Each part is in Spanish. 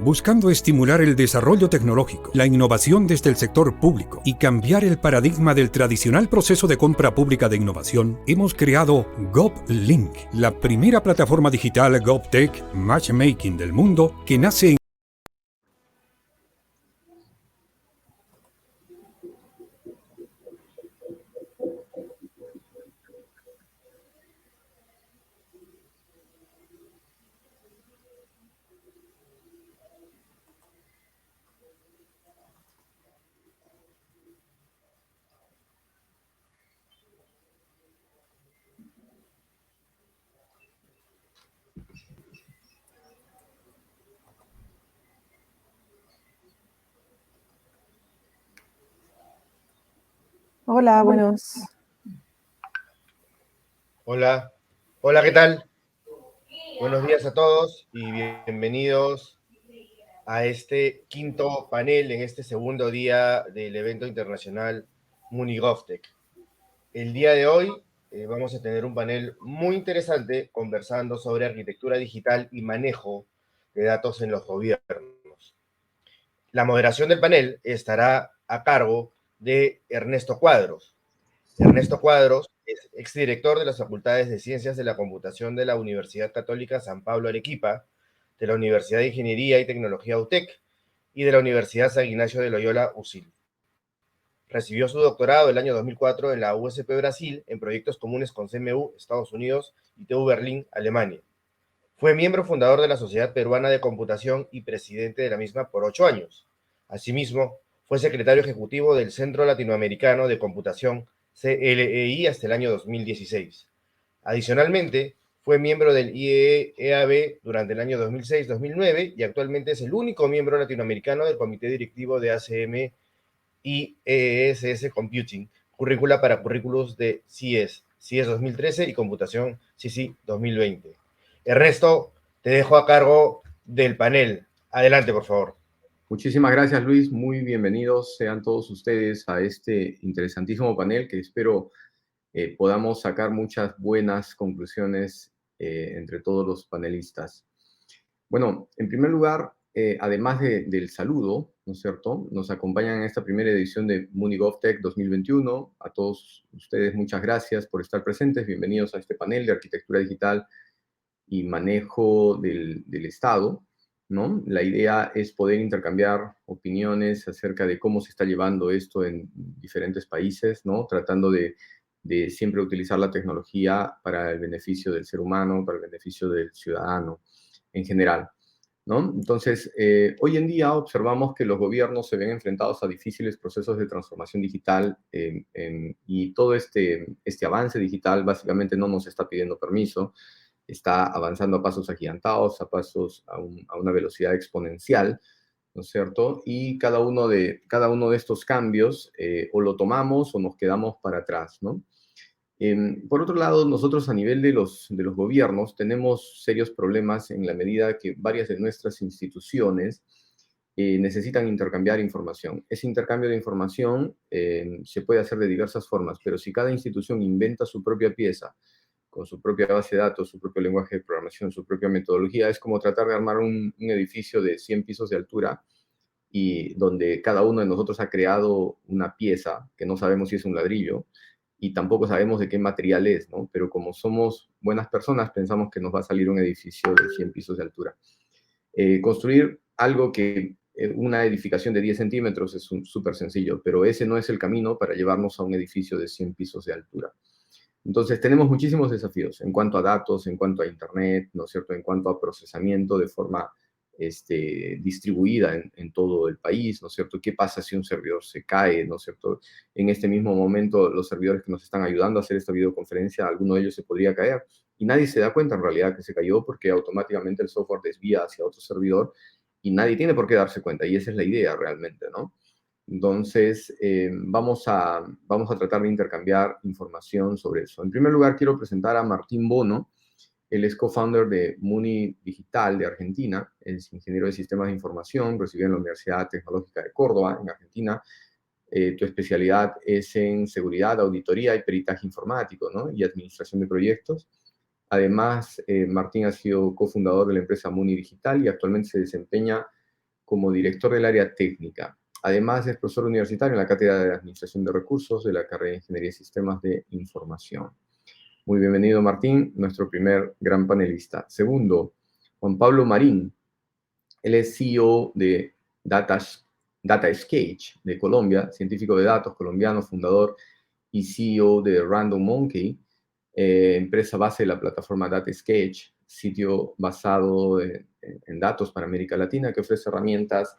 Buscando estimular el desarrollo tecnológico, la innovación desde el sector público y cambiar el paradigma del tradicional proceso de compra pública de innovación, hemos creado GovLink, la primera plataforma digital GovTech Matchmaking del mundo que nace en Hola, buenos. Hola, hola, ¿qué tal? Buenos días a todos y bienvenidos a este quinto panel en este segundo día del evento internacional MuniGovTech. El día de hoy vamos a tener un panel muy interesante conversando sobre arquitectura digital y manejo de datos en los gobiernos. La moderación del panel estará a cargo de Ernesto Cuadros. Ernesto Cuadros es exdirector de las Facultades de Ciencias de la Computación de la Universidad Católica San Pablo Arequipa, de la Universidad de Ingeniería y Tecnología UTEC y de la Universidad San Ignacio de Loyola UCIL. Recibió su doctorado el año 2004 en la USP Brasil en proyectos comunes con CMU, Estados Unidos, y TU Berlín, Alemania. Fue miembro fundador de la Sociedad Peruana de Computación y presidente de la misma por 8 años. Asimismo, fue secretario ejecutivo del Centro Latinoamericano de Computación, CLEI, hasta el año 2016. Adicionalmente, fue miembro del IEEAB durante el año 2006-2009 y actualmente es el único miembro latinoamericano del comité directivo de ACM y EESS Computing, currícula para currículos de CIES 2013 y computación CC 2020. Ernesto, te dejo a cargo del panel. Adelante, por favor. Muchísimas gracias, Luis. Muy bienvenidos sean todos ustedes a este interesantísimo panel que espero podamos sacar muchas buenas conclusiones entre todos los panelistas. Bueno, en primer lugar, además del saludo, ¿no es cierto?, nos acompañan en esta primera edición de MuniGovTech 2021. A todos ustedes, muchas gracias por estar presentes. Bienvenidos a este panel de arquitectura digital y manejo del Estado, ¿no? La idea es poder intercambiar opiniones acerca de cómo se está llevando esto en diferentes países, ¿no? Tratando de siempre utilizar la tecnología para el beneficio del ser humano, para el beneficio del ciudadano en general, ¿no? Entonces, hoy en día observamos que los gobiernos se ven enfrentados a difíciles procesos de transformación digital y todo este avance digital básicamente no nos está pidiendo permiso, está avanzando a pasos agigantados, a una velocidad exponencial, ¿no es cierto? Y cada uno de estos cambios o lo tomamos o nos quedamos para atrás, ¿no? Por otro lado, nosotros a nivel de los gobiernos tenemos serios problemas en la medida que varias de nuestras instituciones necesitan intercambiar información. Ese intercambio de información se puede hacer de diversas formas, pero si cada institución inventa su propia pieza, con su propia base de datos, su propio lenguaje de programación, su propia metodología, es como tratar de armar un edificio de 100 pisos de altura y donde cada uno de nosotros ha creado una pieza que no sabemos si es un ladrillo y tampoco sabemos de qué material es, ¿no? Pero como somos buenas personas, pensamos que nos va a salir un edificio de 100 pisos de altura. Construir algo que una edificación de 10 centímetros es súper sencillo, pero ese no es el camino para llevarnos a un edificio de 100 pisos de altura. Entonces, tenemos muchísimos desafíos en cuanto a datos, en cuanto a Internet, ¿no es cierto?, en cuanto a procesamiento de forma distribuida en todo el país, ¿no es cierto? ¿Qué pasa si un servidor se cae, ¿no es cierto? En este mismo momento, los servidores que nos están ayudando a hacer esta videoconferencia, alguno de ellos se podría caer y nadie se da cuenta en realidad que se cayó porque automáticamente el software desvía hacia otro servidor y nadie tiene por qué darse cuenta y esa es la idea realmente, ¿no? Entonces, vamos a tratar de intercambiar información sobre eso. En primer lugar, quiero presentar a Martín Bono. Él es co-founder de Muni Digital de Argentina. Es ingeniero de sistemas de información, recibió en la Universidad Tecnológica de Córdoba, en Argentina. Tu especialidad es en seguridad, auditoría y peritaje informático, ¿no? Y administración de proyectos. Además, Martín ha sido cofundador de la empresa Muni Digital y actualmente se desempeña como director del área técnica. Además, es profesor universitario en la Cátedra de Administración de Recursos de la carrera de Ingeniería y Sistemas de Información. Muy bienvenido, Martín, nuestro primer gran panelista. Segundo, Juan Pablo Marín. Él es CEO de DataScage de Colombia, científico de datos colombiano, fundador y CEO de Random Monkey, empresa base de la plataforma DataScage, sitio basado en datos para América Latina que ofrece herramientas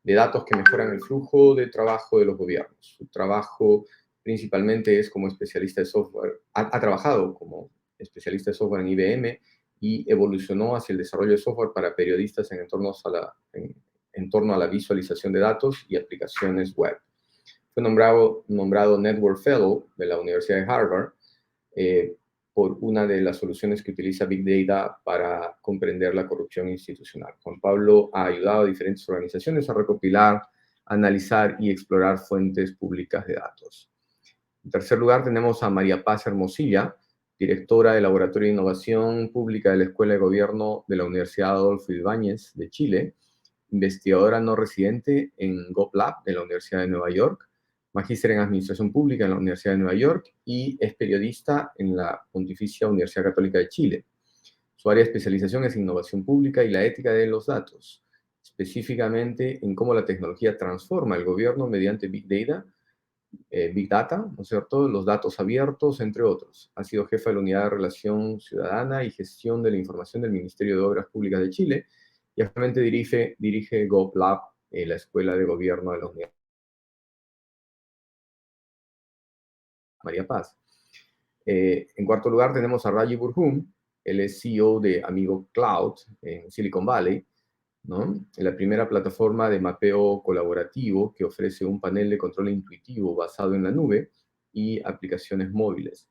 de datos que mejoran el flujo de trabajo de los gobiernos. Su trabajo principalmente es como especialista de software. Ha trabajado como especialista de software en IBM y evolucionó hacia el desarrollo de software para periodistas en torno a la visualización de datos y aplicaciones web. Fue nombrado Network Fellow de la Universidad de Harvard por una de las soluciones que utiliza Big Data para comprender la corrupción institucional. Juan Pablo ha ayudado a diferentes organizaciones a recopilar, analizar y explorar fuentes públicas de datos. En tercer lugar, tenemos a María Paz Hermosilla, directora del Laboratorio de Innovación Pública de la Escuela de Gobierno de la Universidad Adolfo Ibáñez de Chile, investigadora no residente en GovLab de la Universidad de Nueva York, magíster en Administración Pública en la Universidad de Nueva York y es periodista en la Pontificia Universidad Católica de Chile. Su área de especialización es innovación pública y la ética de los datos, específicamente en cómo la tecnología transforma el gobierno mediante Big Data, ¿no es cierto?, los datos abiertos, entre otros. Ha sido jefa de la Unidad de Relación Ciudadana y Gestión de la Información del Ministerio de Obras Públicas de Chile y actualmente dirige GovLab, la Escuela de Gobierno de la Universidad María Paz. En cuarto lugar tenemos a Raji Burhum. Él es CEO de Amigo Cloud en Silicon Valley, ¿no? La primera plataforma de mapeo colaborativo que ofrece un panel de control intuitivo basado en la nube y aplicaciones móviles.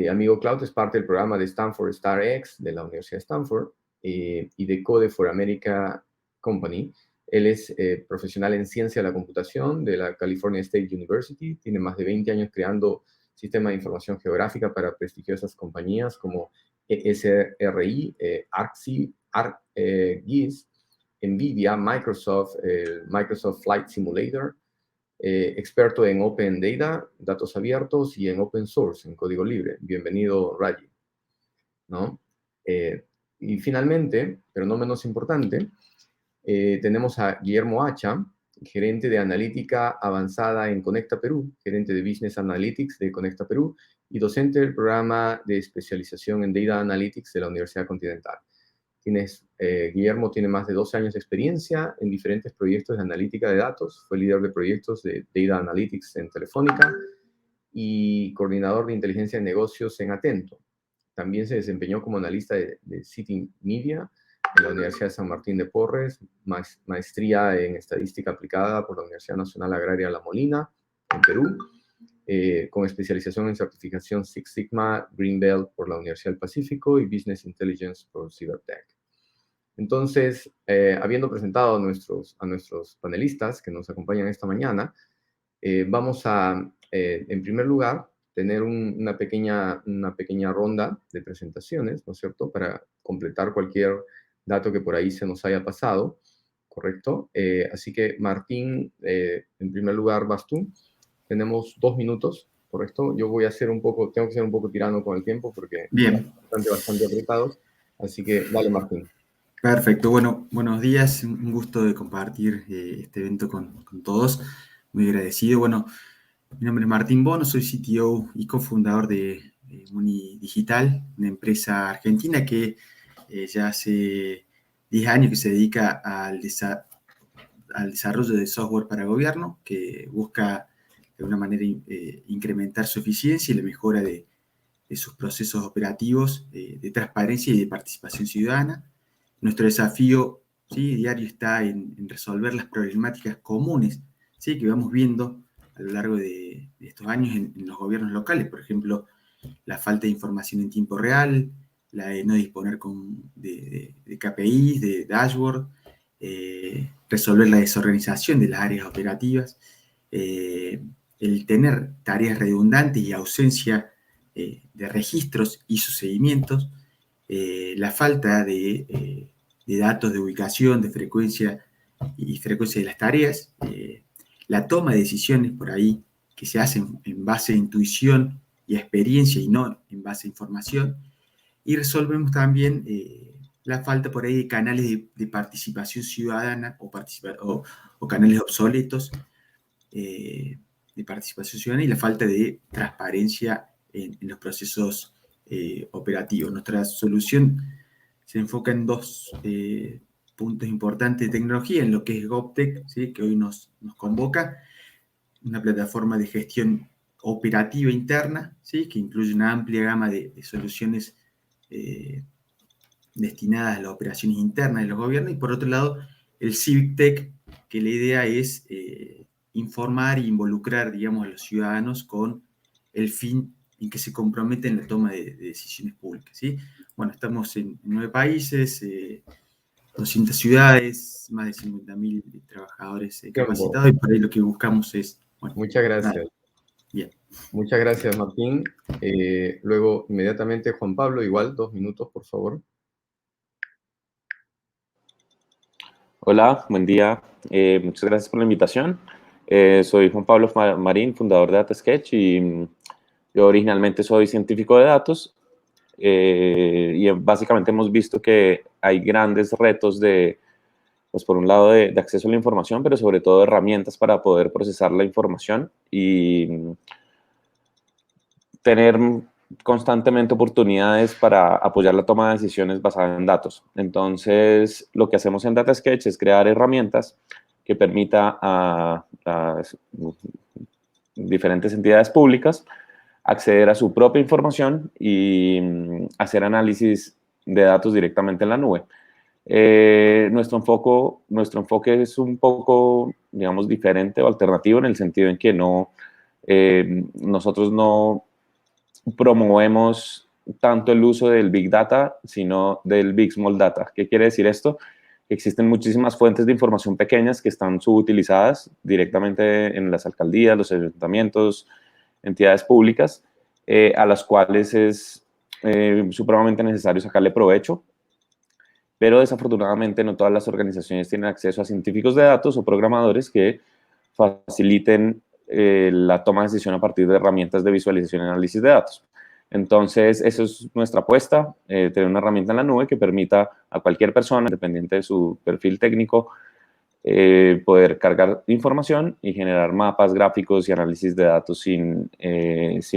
Amigo Cloud es parte del programa de Stanford StarX de la Universidad de Stanford y de Code for America Company. Él es profesional en ciencia de la computación de la California State University. Tiene más de 20 años creando sistemas de información geográfica para prestigiosas compañías como SRI, ArcGIS, NVIDIA, Microsoft, Microsoft Flight Simulator, experto en Open Data, datos abiertos y en Open Source, en código libre. Bienvenido, Raji, ¿no? Y finalmente, pero no menos importante, tenemos a Guillermo Hacha, gerente de analítica avanzada en Conecta Perú, gerente de Business Analytics de Conecta Perú y docente del programa de especialización en Data Analytics de la Universidad Continental. Guillermo tiene más de 12 años de experiencia en diferentes proyectos de analítica de datos, fue líder de proyectos de Data Analytics en Telefónica y coordinador de inteligencia de negocios en Atento. También se desempeñó como analista de City Media en la Universidad de San Martín de Porres, maestría en estadística aplicada por la Universidad Nacional Agraria La Molina, en Perú, con especialización en certificación Six Sigma, Green Belt por la Universidad del Pacífico y Business Intelligence por Cybertech. Entonces, habiendo presentado a nuestros panelistas que nos acompañan esta mañana, vamos a, en primer lugar, tener una pequeña ronda de presentaciones, ¿no es cierto?, para completar cualquier dato que por ahí se nos haya pasado, ¿correcto? Así que, Martín, en primer lugar vas tú. Tenemos 2 minutos, ¿correcto? Yo tengo que ser un poco tirano con el tiempo porque bien, bastante apretados. Así que, dale, Martín. Perfecto. Bueno, buenos días. Un gusto de compartir este evento con todos. Muy agradecido. Bueno, mi nombre es Martín Bono, soy CTO y cofundador de Muni Digital, una empresa argentina que ya hace 10 años que se dedica al desarrollo de software para gobierno, que busca de alguna manera incrementar su eficiencia y la mejora de sus procesos operativos de transparencia y de participación ciudadana. Nuestro desafío, ¿sí?, diario está en resolver las problemáticas comunes, ¿sí?, que vamos viendo a lo largo de estos años en los gobiernos locales. Por ejemplo, la falta de información en tiempo real, la de no disponer de KPIs, de dashboard, resolver la desorganización de las áreas operativas, el tener tareas redundantes y ausencia de registros y sus seguimientos, la falta de datos de ubicación, de frecuencia y frecuencia de las tareas, la toma de decisiones por ahí que se hacen en base a intuición y a experiencia y no en base a información, y resolvemos también la falta por ahí de canales de participación ciudadana o canales obsoletos de participación ciudadana y la falta de transparencia en los procesos operativos. Nuestra solución se enfoca en dos puntos importantes de tecnología, en lo que es GovTech, ¿sí? Que hoy nos convoca, una plataforma de gestión operativa interna, ¿sí? Que incluye una amplia gama de soluciones destinadas a las operaciones internas de los gobiernos, y por otro lado, el Civic Tech, que la idea es informar e involucrar, digamos, a los ciudadanos con el fin en que se comprometen en la toma de decisiones públicas, ¿sí? Bueno, estamos en 9 países, 200 ciudades, más de 50.000 trabajadores Tiempo. capacitados, y por ahí lo que buscamos es, bueno, Muchas gracias. Bien. Muchas gracias, Martín. Luego, inmediatamente, Juan Pablo, igual, 2 minutos, por favor. Hola, buen día. Muchas gracias por la invitación. Soy Juan Pablo Marín, fundador de DataSketch, y yo originalmente soy científico de datos. Y básicamente hemos visto que hay grandes retos pues por un lado, de acceso a la información, pero sobre todo de herramientas para poder procesar la información y tener constantemente oportunidades para apoyar la toma de decisiones basada en datos. Entonces, lo que hacemos en DataSketch es crear herramientas que permita a las diferentes entidades públicas acceder a su propia información y hacer análisis de datos directamente en la nube. Nuestro enfoque es un poco, digamos, diferente o alternativo en el sentido en que nosotros no promovemos tanto el uso del Big Data, sino del Big Small Data. ¿Qué quiere decir esto? Existen muchísimas fuentes de información pequeñas que están subutilizadas directamente en las alcaldías, los ayuntamientos, entidades públicas, a las cuales es supremamente necesario sacarle provecho, pero desafortunadamente no todas las organizaciones tienen acceso a científicos de datos o programadores que faciliten la toma de decisión a partir de herramientas de visualización y análisis de datos. Entonces, eso es nuestra apuesta, tener una herramienta en la nube que permita a cualquier persona, independiente de su perfil técnico, poder cargar información y generar mapas, gráficos y análisis de datos sin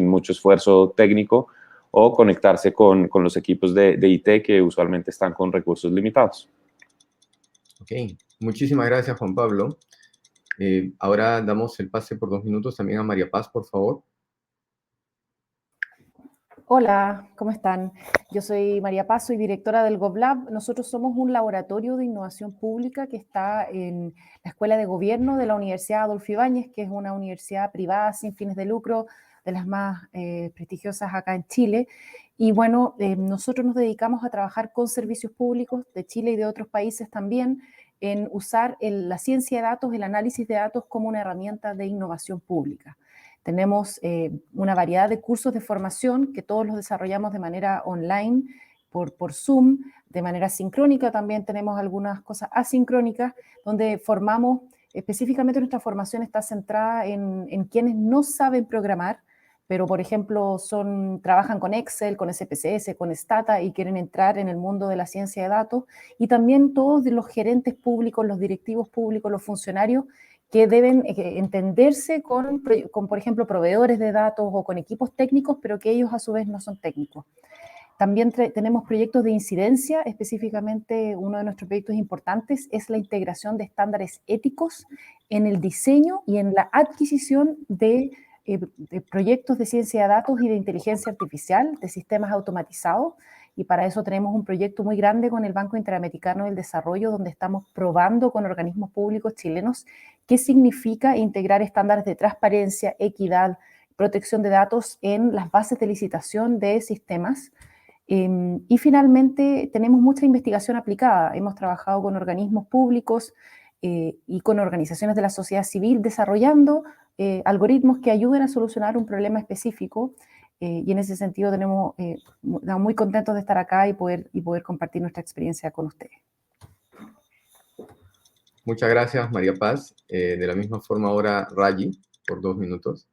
mucho esfuerzo técnico, o conectarse con los equipos de IT que usualmente están con recursos limitados. Ok, muchísimas gracias, Juan Pablo. Ahora damos el pase por 2 minutos también a María Paz, por favor. Hola, ¿cómo están? Yo soy María Paz, soy directora del GovLab. Nosotros somos un laboratorio de innovación pública que está en la Escuela de Gobierno de la Universidad Adolfo Ibáñez, que es una universidad privada sin fines de lucro, de las más prestigiosas acá en Chile. Y bueno, nosotros nos dedicamos a trabajar con servicios públicos de Chile y de otros países también, en usar la ciencia de datos, el análisis de datos como una herramienta de innovación pública. Tenemos una variedad de cursos de formación que todos los desarrollamos de manera online, por Zoom, de manera sincrónica. También tenemos algunas cosas asincrónicas, donde formamos, específicamente nuestra formación está centrada en quienes no saben programar, pero por ejemplo trabajan con Excel, con SPSS, con Stata y quieren entrar en el mundo de la ciencia de datos, y también todos los gerentes públicos, los directivos públicos, los funcionarios que deben entenderse con, por ejemplo, proveedores de datos o con equipos técnicos, pero que ellos a su vez no son técnicos. También tenemos proyectos de incidencia, específicamente uno de nuestros proyectos importantes es la integración de estándares éticos en el diseño y en la adquisición de proyectos de ciencia de datos y de inteligencia artificial, de sistemas automatizados, y para eso tenemos un proyecto muy grande con el Banco Interamericano del Desarrollo, donde estamos probando con organismos públicos chilenos qué significa integrar estándares de transparencia, equidad, protección de datos en las bases de licitación de sistemas. Y finalmente tenemos mucha investigación aplicada. Hemos trabajado con organismos públicos y con organizaciones de la sociedad civil desarrollando algoritmos que ayuden a solucionar un problema específico, y en ese sentido estamos muy contentos de estar acá y poder compartir nuestra experiencia con ustedes. Muchas gracias, María Paz. De la misma forma ahora, Rayi, por 2 minutos.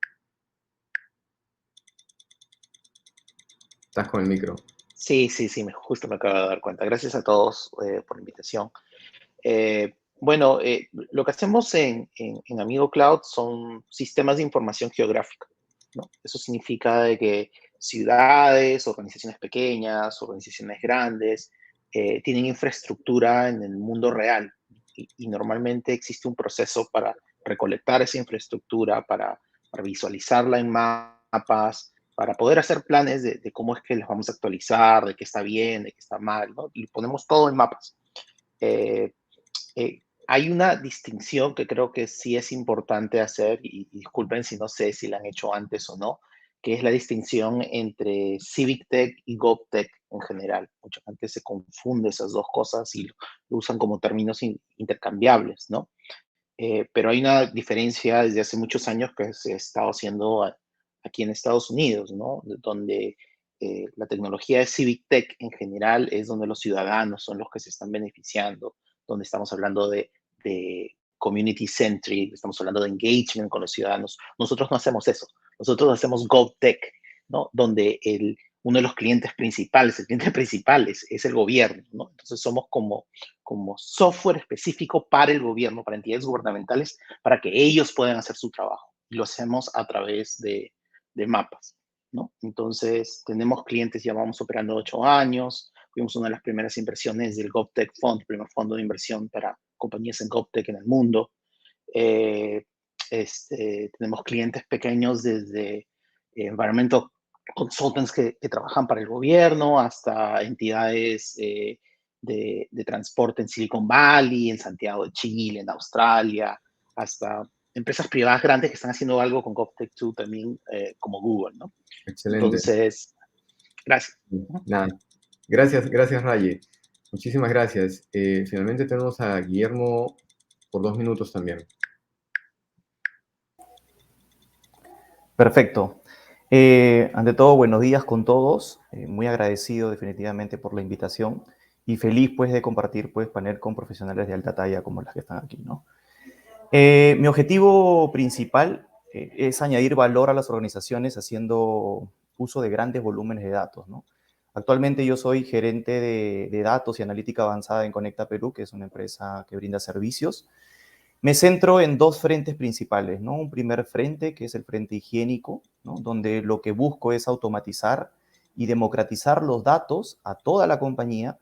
Estás con el micro. Sí, justo me acabo de dar cuenta. Gracias a todos por la invitación. Lo que hacemos en Amigo Cloud son sistemas de información geográfica, ¿no? Eso significa de que ciudades, organizaciones pequeñas, organizaciones grandes, tienen infraestructura en el mundo real y normalmente existe un proceso para recolectar esa infraestructura, para visualizarla en mapas, para poder hacer planes de cómo es que las vamos a actualizar, de qué está bien, de qué está mal, ¿no? Y ponemos todo en mapas. Hay una distinción que creo que sí es importante hacer, y disculpen si no sé si la han hecho antes o no, que es la distinción entre Civic Tech y GovTech en general. Mucha gente se confunde esas dos cosas y lo usan como términos intercambiables, ¿no? Pero hay una diferencia desde hace muchos años que se ha estado haciendo aquí en Estados Unidos, ¿no? Donde la tecnología de Civic Tech en general es donde los ciudadanos son los que se están beneficiando, donde estamos hablando de community centric, estamos hablando de engagement con los ciudadanos. Nosotros no hacemos eso. Nosotros hacemos GovTech, ¿no? Donde uno de los clientes principales, el cliente principal es el gobierno, ¿no? Entonces somos como software específico para el gobierno, para entidades gubernamentales, para que ellos puedan hacer su trabajo. Y lo hacemos a través de mapas, ¿no? Entonces tenemos clientes, ya vamos operando 8 años, fuimos una de las primeras inversiones del GovTech Fund, el primer fondo de inversión para compañías en GovTech en el mundo. Tenemos clientes pequeños desde environmental consultants que trabajan para el gobierno hasta entidades de transporte en Silicon Valley, en Santiago de Chile, en Australia, hasta empresas privadas grandes que están haciendo algo con GovTech 2 también, como Google, ¿no? Excelente. Entonces, gracias. Nada. Gracias, Rayi. Muchísimas gracias. Finalmente tenemos a Guillermo por 2 minutos también. Perfecto. Ante todo, buenos días con todos. Muy agradecido definitivamente por la invitación y feliz pues de compartir pues panel con profesionales de alta talla como las que están aquí, ¿no? Mi objetivo principal es añadir valor a las organizaciones haciendo uso de grandes volúmenes de datos, ¿no? Actualmente yo soy gerente de datos y analítica avanzada en Conecta Perú, que es una empresa que brinda servicios. Me centro en 2 frentes principales, ¿no? Un primer frente, que es el frente higiénico, ¿no? Donde lo que busco es automatizar y democratizar los datos a toda la compañía,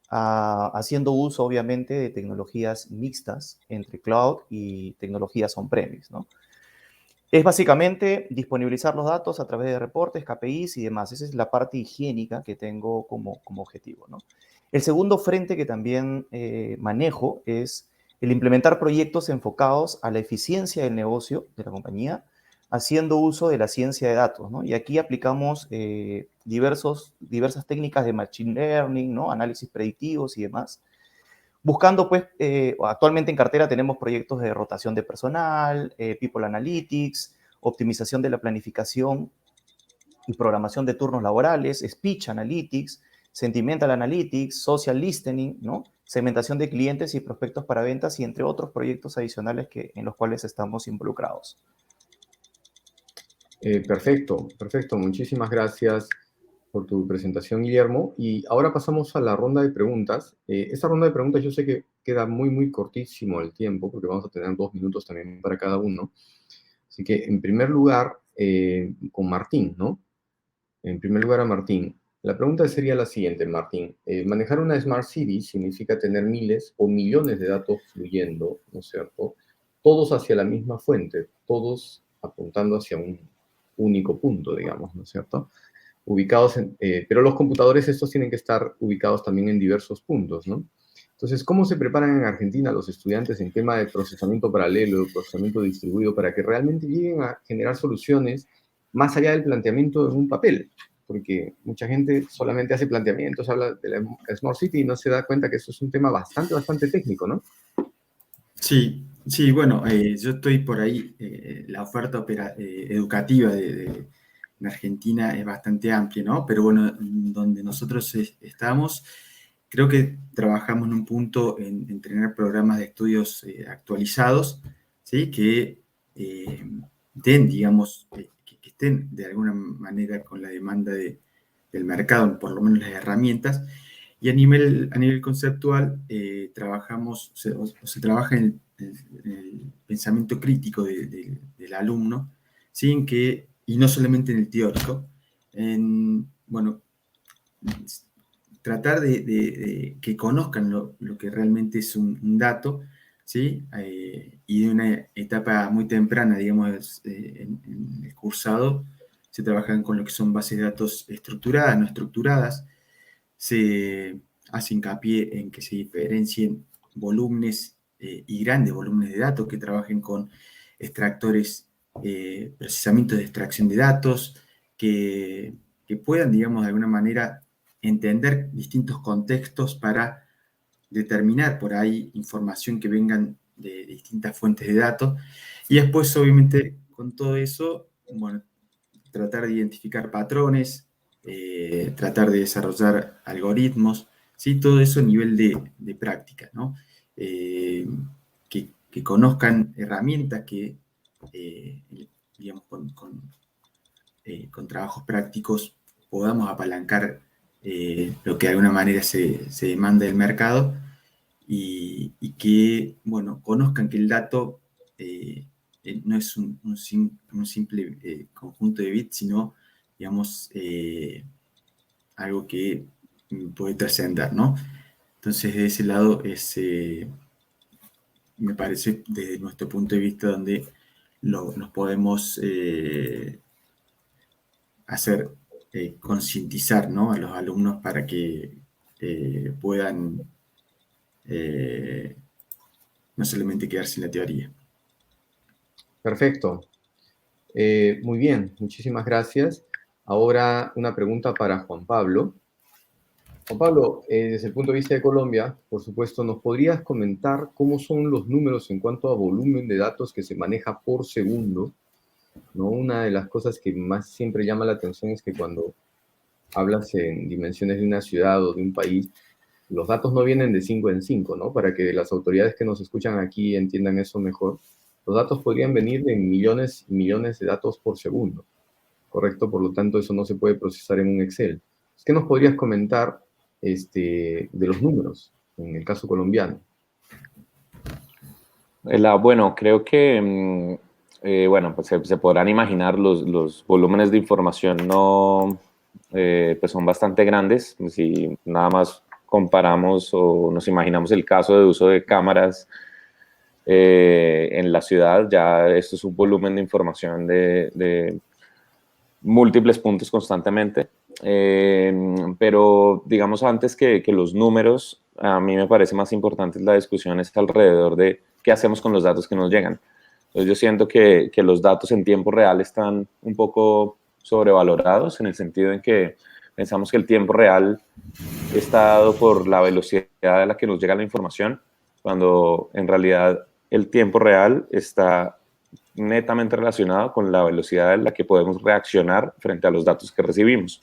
haciendo uso, obviamente, de tecnologías mixtas entre cloud y tecnologías on-premise, ¿no? Es básicamente disponibilizar los datos a través de reportes, KPIs y demás. Esa es la parte higiénica que tengo como objetivo, ¿no? El segundo frente que también manejo es el implementar proyectos enfocados a la eficiencia del negocio de la compañía, haciendo uso de la ciencia de datos, ¿no? Y aquí aplicamos diversas técnicas de machine learning, ¿no? Análisis predictivos y demás. Buscando, pues, actualmente en cartera tenemos proyectos de rotación de personal, People Analytics, optimización de la planificación y programación de turnos laborales, Speech Analytics, Sentimental Analytics, Social Listening, ¿no? Segmentación de clientes y prospectos para ventas y entre otros proyectos adicionales en los cuales estamos involucrados. Perfecto. Muchísimas gracias por tu presentación, Guillermo. Y ahora pasamos a la ronda de preguntas. Esta ronda de preguntas yo sé que queda muy cortísimo el tiempo, porque vamos a tener 2 minutos también para cada uno. Así que, en primer lugar, con Martín, ¿no? En primer lugar, a Martín. La pregunta sería la siguiente, Martín. Manejar una Smart City significa tener miles o millones de datos fluyendo, ¿no es cierto? Todos hacia la misma fuente, todos apuntando hacia un único punto, digamos, ¿no es cierto? Pero los computadores estos tienen que estar ubicados también en diversos puntos, ¿no? Entonces, ¿cómo se preparan en Argentina los estudiantes en tema de procesamiento paralelo, procesamiento distribuido, para que realmente lleguen a generar soluciones más allá del planteamiento en un papel? Porque mucha gente solamente hace planteamientos, habla de la Smart City y no se da cuenta que eso es un tema bastante técnico, ¿no? Sí, bueno, yo estoy por ahí, la oferta educativa en Argentina es bastante amplia, ¿no? Pero bueno, donde nosotros estamos, creo que trabajamos en un punto en tener programas de estudios actualizados, ¿sí? Que den, digamos, que estén de alguna manera con la demanda del mercado, por lo menos las herramientas. Y a nivel conceptual, trabajamos, se trabaja en el pensamiento crítico del alumno, sin que, y no solamente en el teórico, bueno, tratar de que conozcan lo que realmente es un dato, ¿sí? Y de una etapa muy temprana, digamos, en el cursado, se trabajan con lo que son bases de datos estructuradas, no estructuradas, se hace hincapié en que se diferencien volúmenes y grandes volúmenes de datos, que trabajen con extractores, procesamientos de extracción de datos, que puedan, digamos, de alguna manera entender distintos contextos para determinar por ahí información que vengan de distintas fuentes de datos. Y después, obviamente, con todo eso, bueno, tratar de identificar patrones, tratar de desarrollar algoritmos, ¿sí? Todo eso a nivel de práctica, ¿no? Que conozcan herramientas que, digamos, con trabajos prácticos podamos apalancar lo que de alguna manera se demanda del mercado y que, bueno, conozcan que el dato no es un simple conjunto de bits, sino, digamos, algo que puede trascender, ¿no? Entonces, de ese lado, me parece, desde nuestro punto de vista, donde nos podemos hacer concientizar, ¿no? A los alumnos para que puedan no solamente quedarse en la teoría. Perfecto. Muy bien, muchísimas gracias. Ahora una pregunta para Juan Pablo. Juan Pablo, desde el punto de vista de Colombia, por supuesto, ¿nos podrías comentar cómo son los números en cuanto a volumen de datos que se maneja por segundo? ¿No? Una de las cosas que más siempre llama la atención es que cuando hablas en dimensiones de una ciudad o de un país, los datos no vienen de 5 en 5, ¿no? Para que las autoridades que nos escuchan aquí entiendan eso mejor. Los datos podrían venir de millones y millones de datos por segundo, ¿correcto? Por lo tanto, eso no se puede procesar en un Excel. ¿Qué nos podrías comentar de los números en el caso colombiano? Bueno, creo que bueno, pues se podrán imaginar los volúmenes de información no, pues son bastante grandes. Si nada más comparamos o nos imaginamos el caso de uso de cámaras en la ciudad, ya esto es un volumen de información de múltiples puntos constantemente. Pero digamos antes que los números, a mí me parece más importante la discusión es alrededor de qué hacemos con los datos que nos llegan. Entonces yo siento que los datos en tiempo real están un poco sobrevalorados en el sentido en que pensamos que el tiempo real está dado por la velocidad a la que nos llega la información, cuando en realidad el tiempo real está netamente relacionado con la velocidad en la que podemos reaccionar frente a los datos que recibimos.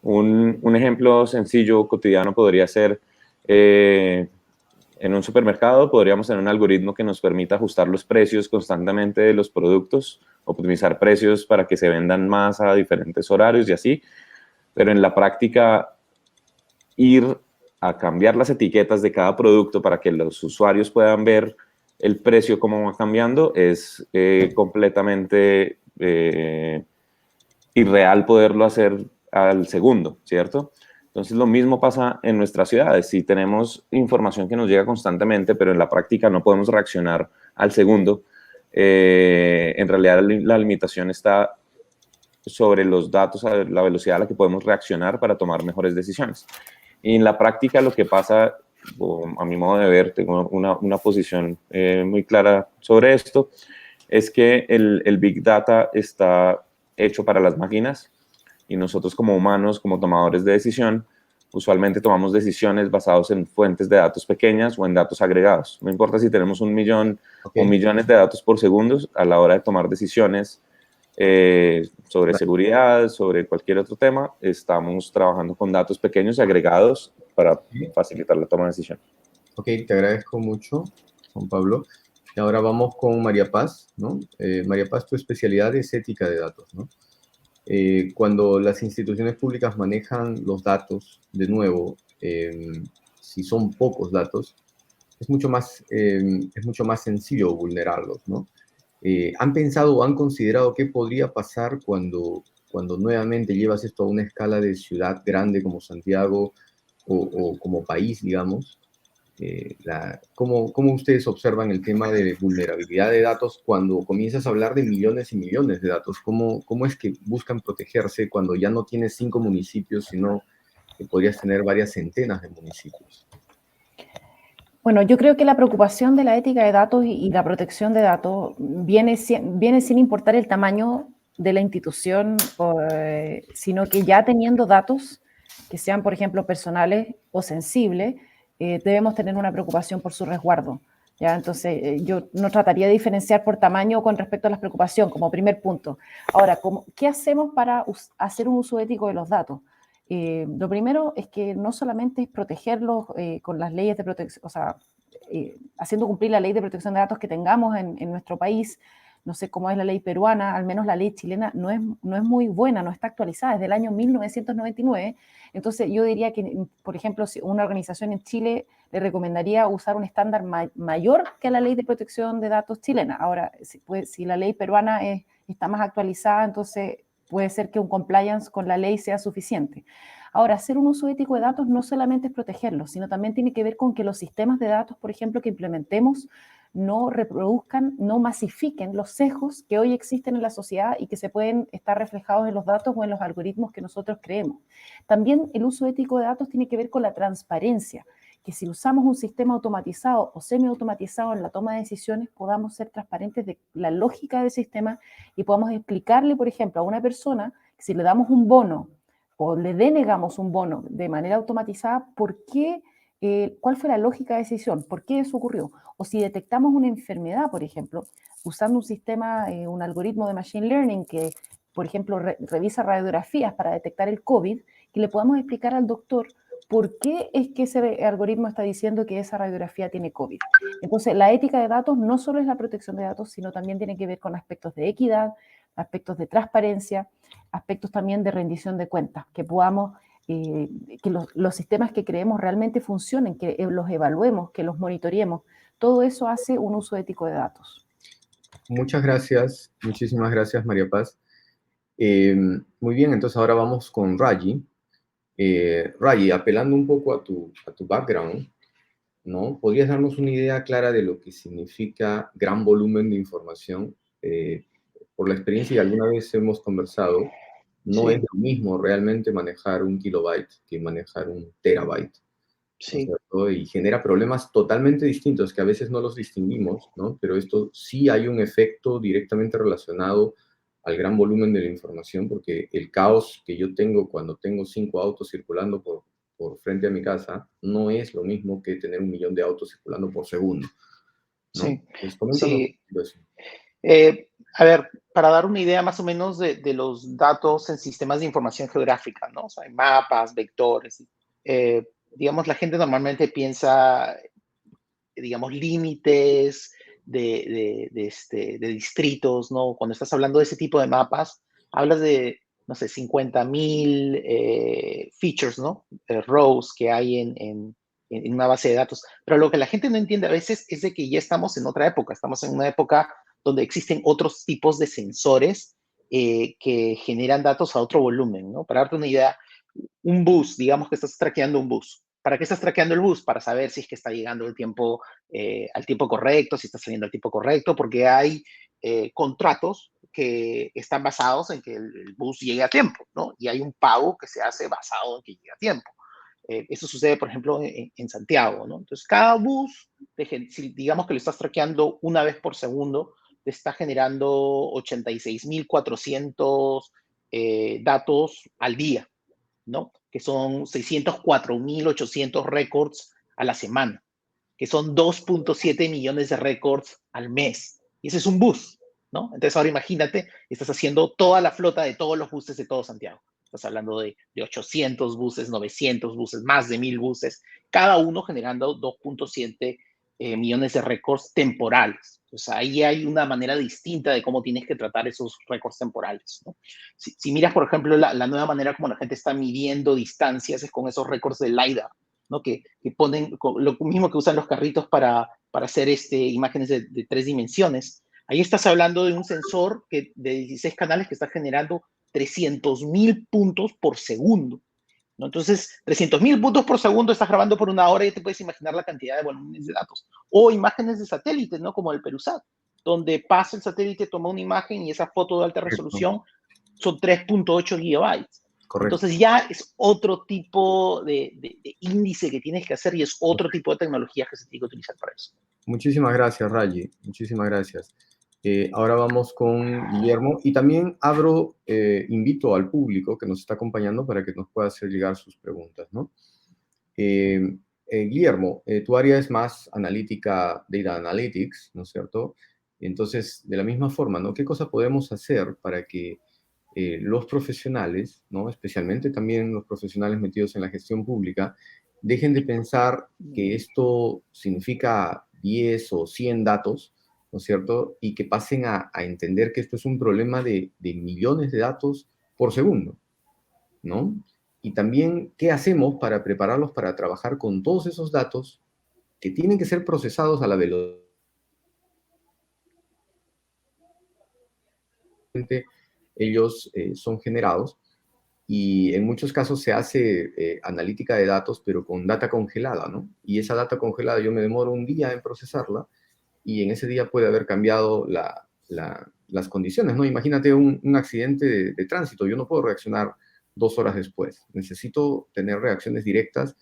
Un ejemplo sencillo, cotidiano, podría ser en un supermercado podríamos tener un algoritmo que nos permita ajustar los precios constantemente de los productos, optimizar precios para que se vendan más a diferentes horarios y así, pero en la práctica ir a cambiar las etiquetas de cada producto para que los usuarios puedan ver el precio cómo va cambiando es completamente irreal poderlo hacer al segundo, ¿cierto? Entonces lo mismo pasa en nuestras ciudades. Si tenemos información que nos llega constantemente, pero en la práctica no podemos reaccionar al segundo, en realidad la limitación está sobre los datos, a la velocidad a la que podemos reaccionar para tomar mejores decisiones. Y en la práctica lo que pasa, a mi modo de ver, tengo una posición muy clara sobre esto, es que el Big Data está hecho para las máquinas y nosotros como humanos, como tomadores de decisión, usualmente tomamos decisiones basadas en fuentes de datos pequeñas o en datos agregados. No importa si tenemos 1 millón o millones de datos por segundo, a la hora de tomar decisiones sobre seguridad, sobre cualquier otro tema, estamos trabajando con datos pequeños y agregados para facilitar la toma de decisión. Ok, te agradezco mucho, Juan Pablo. Y ahora vamos con María Paz, ¿no? María Paz, tu especialidad es ética de datos, ¿no? Cuando las instituciones públicas manejan los datos, de nuevo, si son pocos datos, es mucho más sencillo vulnerarlos, ¿no? ¿Han pensado o han considerado qué podría pasar cuando nuevamente llevas esto a una escala de ciudad grande como Santiago o como país, digamos? ¿Cómo ustedes observan el tema de vulnerabilidad de datos cuando comienzas a hablar de millones y millones de datos? ¿Cómo es que buscan protegerse cuando ya no tienes 5 municipios, sino que podrías tener varias centenas de municipios? Bueno, yo creo que la preocupación de la ética de datos y la protección de datos viene sin importar el tamaño de la institución, sino que ya teniendo datos que sean, por ejemplo, personales o sensibles, debemos tener una preocupación por su resguardo. ¿Ya? Entonces, yo no trataría de diferenciar por tamaño con respecto a la preocupación, como primer punto. Ahora, ¿qué hacemos para hacer un uso ético de los datos? Lo primero es que no solamente es protegerlos con las leyes de protección, o sea, haciendo cumplir la ley de protección de datos que tengamos en nuestro país. No sé cómo es la ley peruana, al menos la ley chilena no es muy buena, no está actualizada, es del año 1999. Entonces yo diría que, por ejemplo, si una organización en Chile le recomendaría usar un estándar mayor que la ley de protección de datos chilena. Ahora, si la ley peruana está más actualizada, entonces puede ser que un compliance con la ley sea suficiente. Ahora, hacer un uso ético de datos no solamente es protegerlos, sino también tiene que ver con que los sistemas de datos, por ejemplo, que implementemos, no reproduzcan, no masifiquen los sesgos que hoy existen en la sociedad y que se pueden estar reflejados en los datos o en los algoritmos que nosotros creemos. También el uso ético de datos tiene que ver con la transparencia, que si usamos un sistema automatizado o semiautomatizado en la toma de decisiones, podamos ser transparentes de la lógica del sistema y podamos explicarle, por ejemplo, a una persona que si le damos un bono o le denegamos un bono de manera automatizada, ¿por qué? ¿Cuál fue la lógica de decisión? ¿Por qué eso ocurrió? O si detectamos una enfermedad, por ejemplo, usando un sistema, un algoritmo de machine learning que, por ejemplo, revisa radiografías para detectar el COVID, que le podamos explicar al doctor por qué es que ese algoritmo está diciendo que esa radiografía tiene COVID. Entonces, la ética de datos no solo es la protección de datos, sino también tiene que ver con aspectos de equidad, aspectos de transparencia, aspectos también de rendición de cuentas, que podamos, que los sistemas que creemos realmente funcionen, que los evaluemos, que los monitoreemos. Todo eso hace un uso ético de datos. Muchas gracias, muchísimas gracias, María Paz. Muy bien, entonces ahora vamos con Raji. Raji, apelando un poco a tu background, ¿no? ¿Podrías darnos una idea clara de lo que significa gran volumen de información? Por la experiencia que alguna vez hemos conversado, no es lo mismo realmente manejar 1 kilobyte que manejar 1 terabyte. Sí. ¿No? Y genera problemas totalmente distintos que a veces no los distinguimos, ¿no? Pero esto sí hay un efecto directamente relacionado al gran volumen de la información, porque el caos que yo tengo cuando tengo 5 autos circulando por frente a mi casa no es lo mismo que tener 1 millón de autos circulando por segundo, ¿no? Sí. Entonces, coméntanos eso. A ver, para dar una idea más o menos de los datos en sistemas de información geográfica, ¿no? O sea, hay mapas, vectores. Digamos, la gente normalmente piensa, digamos, límites de distritos, ¿no? Cuando estás hablando de ese tipo de mapas, hablas de, no sé, 50,000 features, ¿no? Rows que hay en una base de datos. Pero lo que la gente no entiende a veces es de que ya estamos en otra época. Estamos en una época donde existen otros tipos de sensores que generan datos a otro volumen, ¿no? Para darte una idea, un bus, digamos que estás traqueando un bus. ¿Para qué estás traqueando el bus? Para saber si es que está llegando al tiempo correcto, si está saliendo al tiempo correcto, porque hay contratos que están basados en que el bus llegue a tiempo, ¿no? Y hay un pago que se hace basado en que llegue a tiempo. Eso sucede, por ejemplo, en Santiago, ¿no? Entonces, cada bus, si digamos que lo estás traqueando una vez por segundo, te está generando 86,400 datos al día, ¿no? Que son 604,800 récords a la semana, que son 2.7 millones de récords al mes. Y ese es un bus, ¿no? Entonces ahora imagínate, estás haciendo toda la flota de todos los buses de todo Santiago. Estás hablando de 800 buses, 900 buses, más de 1000 buses, cada uno generando 2.7 millones de récords temporales. Entonces ahí hay una manera distinta de cómo tienes que tratar esos récords temporales, ¿no? Si miras, por ejemplo, la nueva manera como la gente está midiendo distancias es con esos récords de LiDAR, ¿no? Que ponen lo mismo que usan los carritos para hacer imágenes de 3 dimensiones. Ahí estás hablando de un sensor de 16 canales que está generando 300.000 puntos por segundo, ¿no? Entonces, 300.000 puntos por segundo estás grabando por 1 hora y ya te puedes imaginar la cantidad de volúmenes de datos. O imágenes de satélite, ¿no? Como el Perusat, donde pasa el satélite, toma una imagen y esa foto de alta resolución son 3.8 gigabytes. Correcto. Entonces ya es otro tipo de índice que tienes que hacer y es otro tipo de tecnología que se tiene que utilizar para eso. Muchísimas gracias, Rayi. Muchísimas gracias. Ahora vamos con Guillermo y también invito al público que nos está acompañando para que nos pueda hacer llegar sus preguntas, ¿no? Guillermo, tu área es más analítica, data analytics, ¿no es cierto? Entonces, de la misma forma, ¿no? ¿Qué cosa podemos hacer para que los profesionales, ¿no? Especialmente también los profesionales metidos en la gestión pública, dejen de pensar que esto significa 10 o 100 datos, ¿no es cierto? Y que pasen a entender que esto es un problema de millones de datos por segundo, ¿no? Y también, ¿qué hacemos para prepararlos para trabajar con todos esos datos que tienen que ser procesados a la velocidad? Ellos son generados y en muchos casos se hace analítica de datos, pero con data congelada, ¿no? Y esa data congelada yo me demoro un día en procesarla y en ese día puede haber cambiado las condiciones, ¿no? Imagínate un accidente de tránsito, yo no puedo reaccionar 2 horas después. Necesito tener reacciones directas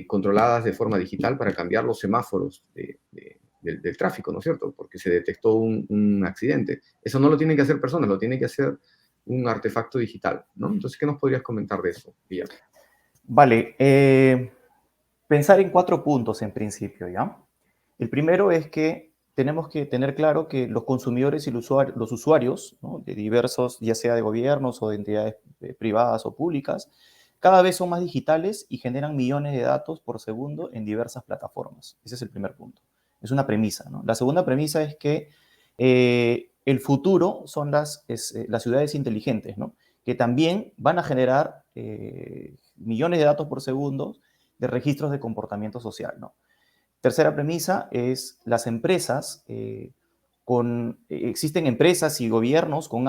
controladas de forma digital para cambiar los semáforos del tráfico, ¿no es cierto? Porque se detectó un accidente. Eso no lo tienen que hacer personas, lo tiene que hacer un artefacto digital, ¿no? Entonces, ¿qué nos podrías comentar de eso, Guillermo? Vale, pensar en 4 puntos en principio, ¿ya? El primero es que tenemos que tener claro que los consumidores y los usuarios, ¿no? De diversos, ya sea de gobiernos o de entidades privadas o públicas, cada vez son más digitales y generan millones de datos por segundo en diversas plataformas. Ese es el primer punto. Es una premisa, ¿no? La segunda premisa es que el futuro son las ciudades inteligentes, ¿no? Que también van a generar millones de datos por segundo de registros de comportamiento social, ¿no? Tercera premisa es las empresas, existen empresas y gobiernos con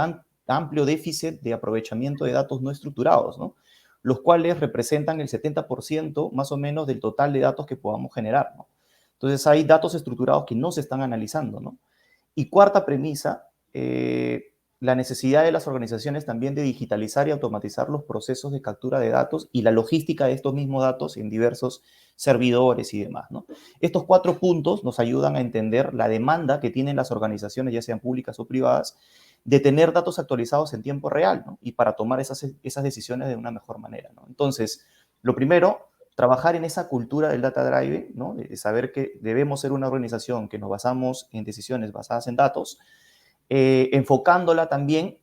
amplio déficit de aprovechamiento de datos no estructurados, ¿no? Los cuales representan el 70% más o menos del total de datos que podamos generar, ¿no? Entonces hay datos estructurados que no se están analizando, ¿no? Y cuarta premisa, la necesidad de las organizaciones también de digitalizar y automatizar los procesos de captura de datos y la logística de estos mismos datos en diversos servidores y demás, ¿no? Estos 4 puntos nos ayudan a entender la demanda que tienen las organizaciones, ya sean públicas o privadas, de tener datos actualizados en tiempo real, ¿no? Y para tomar esas decisiones de una mejor manera, ¿no? Entonces, lo primero, trabajar en esa cultura del data drive, ¿no? De saber que debemos ser una organización que nos basamos en decisiones basadas en datos, enfocándola también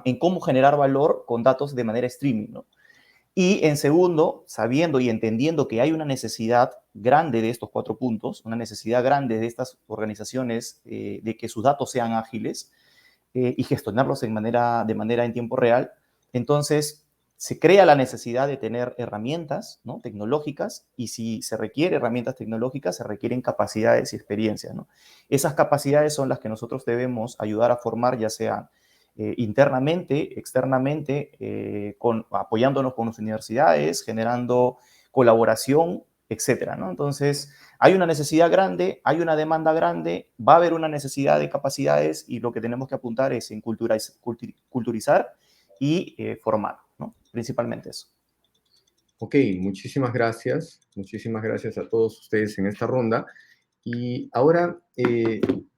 en cómo generar valor con datos de manera streaming, ¿no? Y en segundo, sabiendo y entendiendo que hay una necesidad grande de estos 4 puntos, una necesidad grande de estas organizaciones de que sus datos sean ágiles y gestionarlos de manera en tiempo real, entonces se crea la necesidad de tener herramientas, ¿no? Tecnológicas, y si se requiere herramientas tecnológicas, se requieren capacidades y experiencias, ¿no? Esas capacidades son las que nosotros debemos ayudar a formar, ya sea internamente, externamente, apoyándonos con las universidades, generando colaboración, etcétera, ¿no? Entonces, hay una necesidad grande, hay una demanda grande, va a haber una necesidad de capacidades y lo que tenemos que apuntar es en culturizar y formar, ¿no? Principalmente eso. Ok, muchísimas gracias. Muchísimas gracias a todos ustedes en esta ronda. Y ahora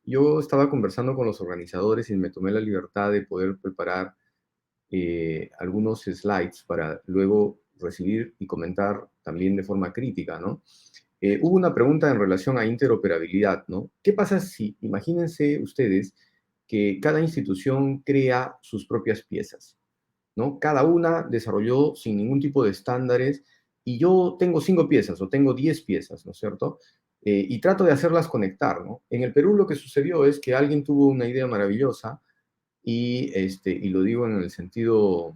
yo estaba conversando con los organizadores y me tomé la libertad de poder preparar algunos slides para luego recibir y comentar también de forma crítica, ¿no? Hubo una pregunta en relación a interoperabilidad, ¿no? ¿Qué pasa si, imagínense ustedes, que cada institución crea sus propias piezas, ¿no? Cada una desarrolló sin ningún tipo de estándares, y yo tengo 5 piezas o tengo 10 piezas, ¿no es cierto? Y trato de hacerlas conectar, ¿no? En el Perú lo que sucedió es que alguien tuvo una idea maravillosa, y lo digo en el sentido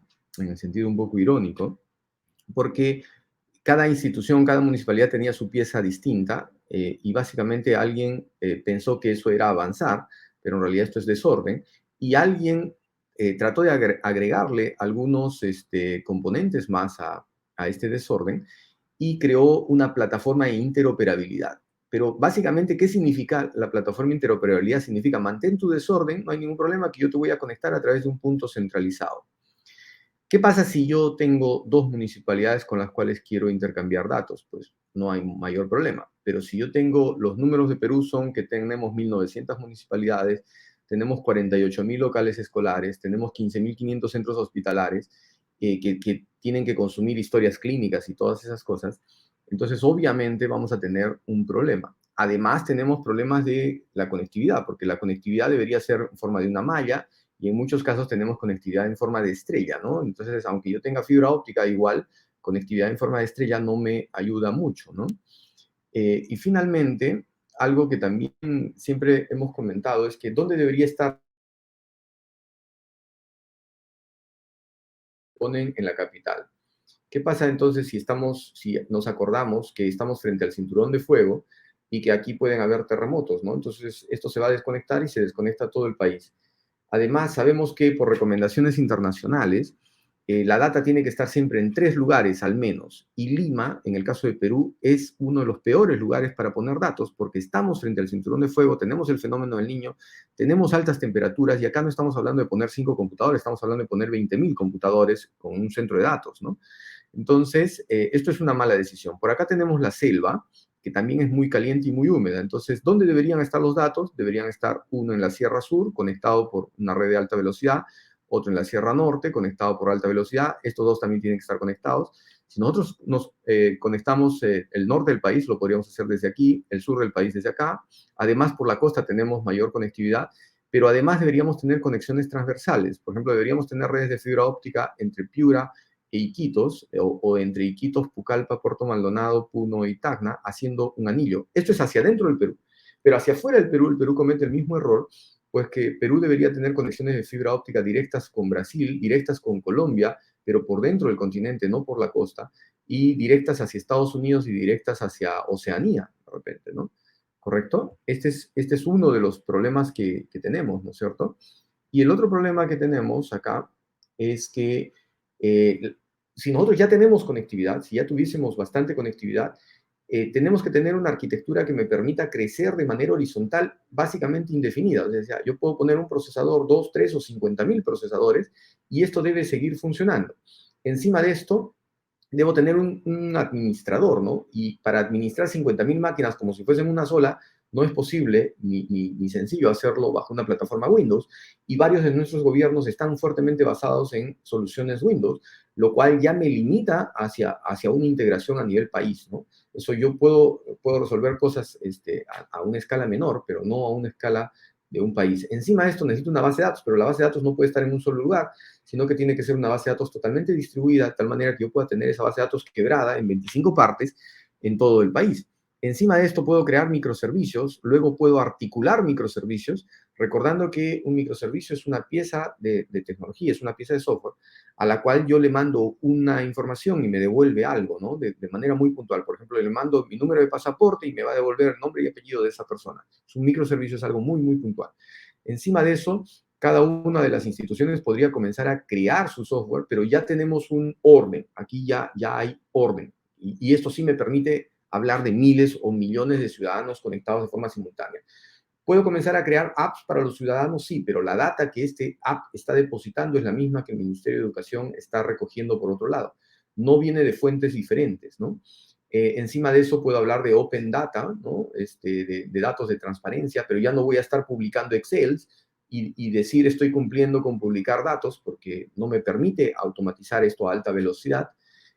un poco irónico, porque cada institución, cada municipalidad tenía su pieza distinta, y básicamente alguien pensó que eso era avanzar, pero en realidad esto es desorden, y alguien trató de agregarle algunos componentes más a este desorden y creó una plataforma de interoperabilidad. Pero básicamente, ¿qué significa la plataforma de interoperabilidad? Significa mantén tu desorden, no hay ningún problema, que yo te voy a conectar a través de un punto centralizado. ¿Qué pasa si yo tengo 2 municipalidades con las cuales quiero intercambiar datos? Pues no hay mayor problema. Pero si yo tengo, los números de Perú son que tenemos 1.900 municipalidades, tenemos 48.000 locales escolares, tenemos 15.500 centros hospitalares, que tienen que consumir historias clínicas y todas esas cosas, entonces obviamente vamos a tener un problema. Además tenemos problemas de la conectividad, porque la conectividad debería ser en forma de una malla, y en muchos casos tenemos conectividad en forma de estrella, ¿no? Entonces, aunque yo tenga fibra óptica, igual conectividad en forma de estrella no me ayuda mucho, ¿no? Y finalmente, algo que también siempre hemos comentado es que ¿dónde debería estar? Ponen en la capital. ¿Qué pasa entonces si nos acordamos que estamos frente al cinturón de fuego y que aquí pueden haber terremotos, ¿no? Entonces, esto se va a desconectar y se desconecta todo el país. Además, sabemos que por recomendaciones internacionales, la data tiene que estar siempre en 3 lugares al menos. Y Lima, en el caso de Perú, es uno de los peores lugares para poner datos, porque estamos frente al cinturón de fuego, tenemos el fenómeno del Niño, tenemos altas temperaturas, y acá no estamos hablando de poner 5 computadores, estamos hablando de poner 20.000 computadores con un centro de datos, ¿no? Entonces, esto es una mala decisión. Por acá tenemos la selva, que también es muy caliente y muy húmeda. Entonces, ¿dónde deberían estar los datos? Deberían estar uno en la Sierra Sur, conectado por una red de alta velocidad, otro en la Sierra Norte, conectado por alta velocidad. Estos dos también tienen que estar conectados. Si nosotros nos conectamos el norte del país, lo podríamos hacer desde aquí, el sur del país desde acá. Además, por la costa tenemos mayor conectividad, pero además deberíamos tener conexiones transversales. Por ejemplo, deberíamos tener redes de fibra óptica entre Piura e Iquitos, o entre Iquitos, Pucallpa, Puerto Maldonado, Puno y Tacna, haciendo un anillo. Esto es hacia adentro del Perú. Pero hacia afuera del Perú, el Perú comete el mismo error, pues que Perú debería tener conexiones de fibra óptica directas con Brasil, directas con Colombia, pero por dentro del continente, no por la costa, y directas hacia Estados Unidos y directas hacia Oceanía, de repente, ¿no? ¿Correcto? Este es uno de los problemas que tenemos, ¿no es cierto? Y el otro problema que tenemos acá es que si nosotros ya tenemos conectividad, si ya tuviésemos bastante conectividad, tenemos que tener una arquitectura que me permita crecer de manera horizontal, básicamente indefinida. O sea, yo puedo poner un procesador, 2, 3 o 50.000 procesadores, y esto debe seguir funcionando. Encima de esto, debo tener un administrador, ¿no? Y para administrar 50.000 máquinas como si fuesen una sola, no es posible ni sencillo hacerlo bajo una plataforma Windows, y varios de nuestros gobiernos están fuertemente basados en soluciones Windows, lo cual ya me limita hacia una integración a nivel país, ¿no? Eso yo puedo resolver cosas a una escala menor, pero no a una escala de un país. Encima de esto necesito una base de datos, pero la base de datos no puede estar en un solo lugar, sino que tiene que ser una base de datos totalmente distribuida, de tal manera que yo pueda tener esa base de datos quebrada en 25 partes en todo el país. Encima de esto puedo crear microservicios, luego puedo articular microservicios, recordando que un microservicio es una pieza de tecnología, es una pieza de software, a la cual yo le mando una información y me devuelve algo, ¿no? De manera muy puntual. Por ejemplo, le mando mi número de pasaporte y me va a devolver el nombre y apellido de esa persona. Un microservicio es algo muy, muy puntual. Encima de eso, cada una de las instituciones podría comenzar a crear su software, pero ya tenemos un orden. Aquí ya hay orden. Y esto sí me permite hablar de miles o millones de ciudadanos conectados de forma simultánea. ¿Puedo comenzar a crear apps para los ciudadanos? Sí, pero la data que este app está depositando es la misma que el Ministerio de Educación está recogiendo por otro lado. No viene de fuentes diferentes, ¿no? Encima de eso puedo hablar de Open Data, ¿no? De datos de transparencia, pero ya no voy a estar publicando Excels y decir estoy cumpliendo con publicar datos, porque no me permite automatizar esto a alta velocidad.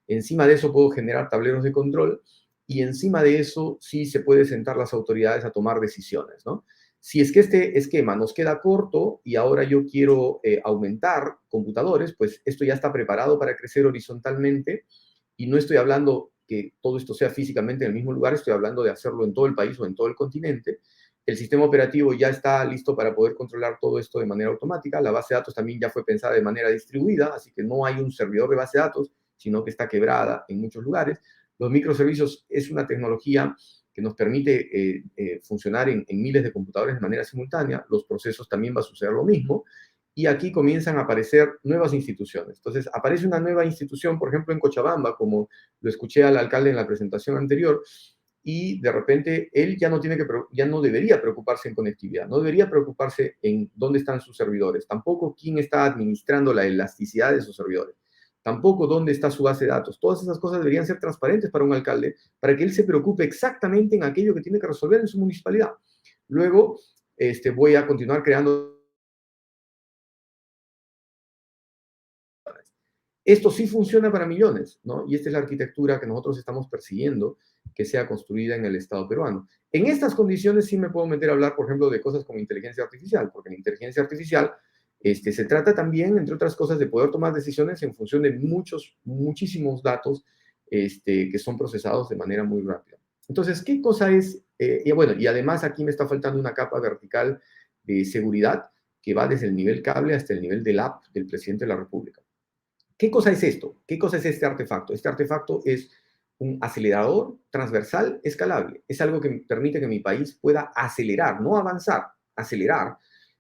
Encima de eso puedo generar tableros de control, y encima de eso sí se puede sentar las autoridades a tomar decisiones, ¿no? Si es que este esquema nos queda corto y ahora yo quiero aumentar computadores, pues esto ya está preparado para crecer horizontalmente, y no estoy hablando que todo esto sea físicamente en el mismo lugar, estoy hablando de hacerlo en todo el país o en todo el continente. El sistema operativo ya está listo para poder controlar todo esto de manera automática. La base de datos también ya fue pensada de manera distribuida, así que no hay un servidor de base de datos, sino que está quebrada en muchos lugares. Los microservicios es una tecnología que nos permite funcionar en miles de computadores de manera simultánea. Los procesos también va a suceder lo mismo. Y aquí comienzan a aparecer nuevas instituciones. Entonces, aparece una nueva institución, por ejemplo, en Cochabamba, como lo escuché al alcalde en la presentación anterior, y de repente él ya no debería preocuparse en conectividad, no debería preocuparse en dónde están sus servidores, tampoco quién está administrando la elasticidad de sus servidores, tampoco dónde está su base de datos. Todas esas cosas deberían ser transparentes para un alcalde, para que él se preocupe exactamente en aquello que tiene que resolver en su municipalidad. Luego, voy a continuar creando. Esto sí funciona para millones, ¿no? Y esta es la arquitectura que nosotros estamos persiguiendo que sea construida en el Estado peruano. En estas condiciones sí me puedo meter a hablar, por ejemplo, de cosas como inteligencia artificial, porque la inteligencia artificial se trata también, entre otras cosas, de poder tomar decisiones en función de muchísimos datos que son procesados de manera muy rápida. Entonces, ¿qué cosa es? Y bueno, y además aquí me está faltando una capa vertical de seguridad que va desde el nivel cable hasta el nivel del app del presidente de la República. ¿Qué cosa es esto? ¿Qué cosa es este artefacto? Este artefacto es un acelerador transversal escalable. Es algo que permite que mi país pueda acelerar, no avanzar, acelerar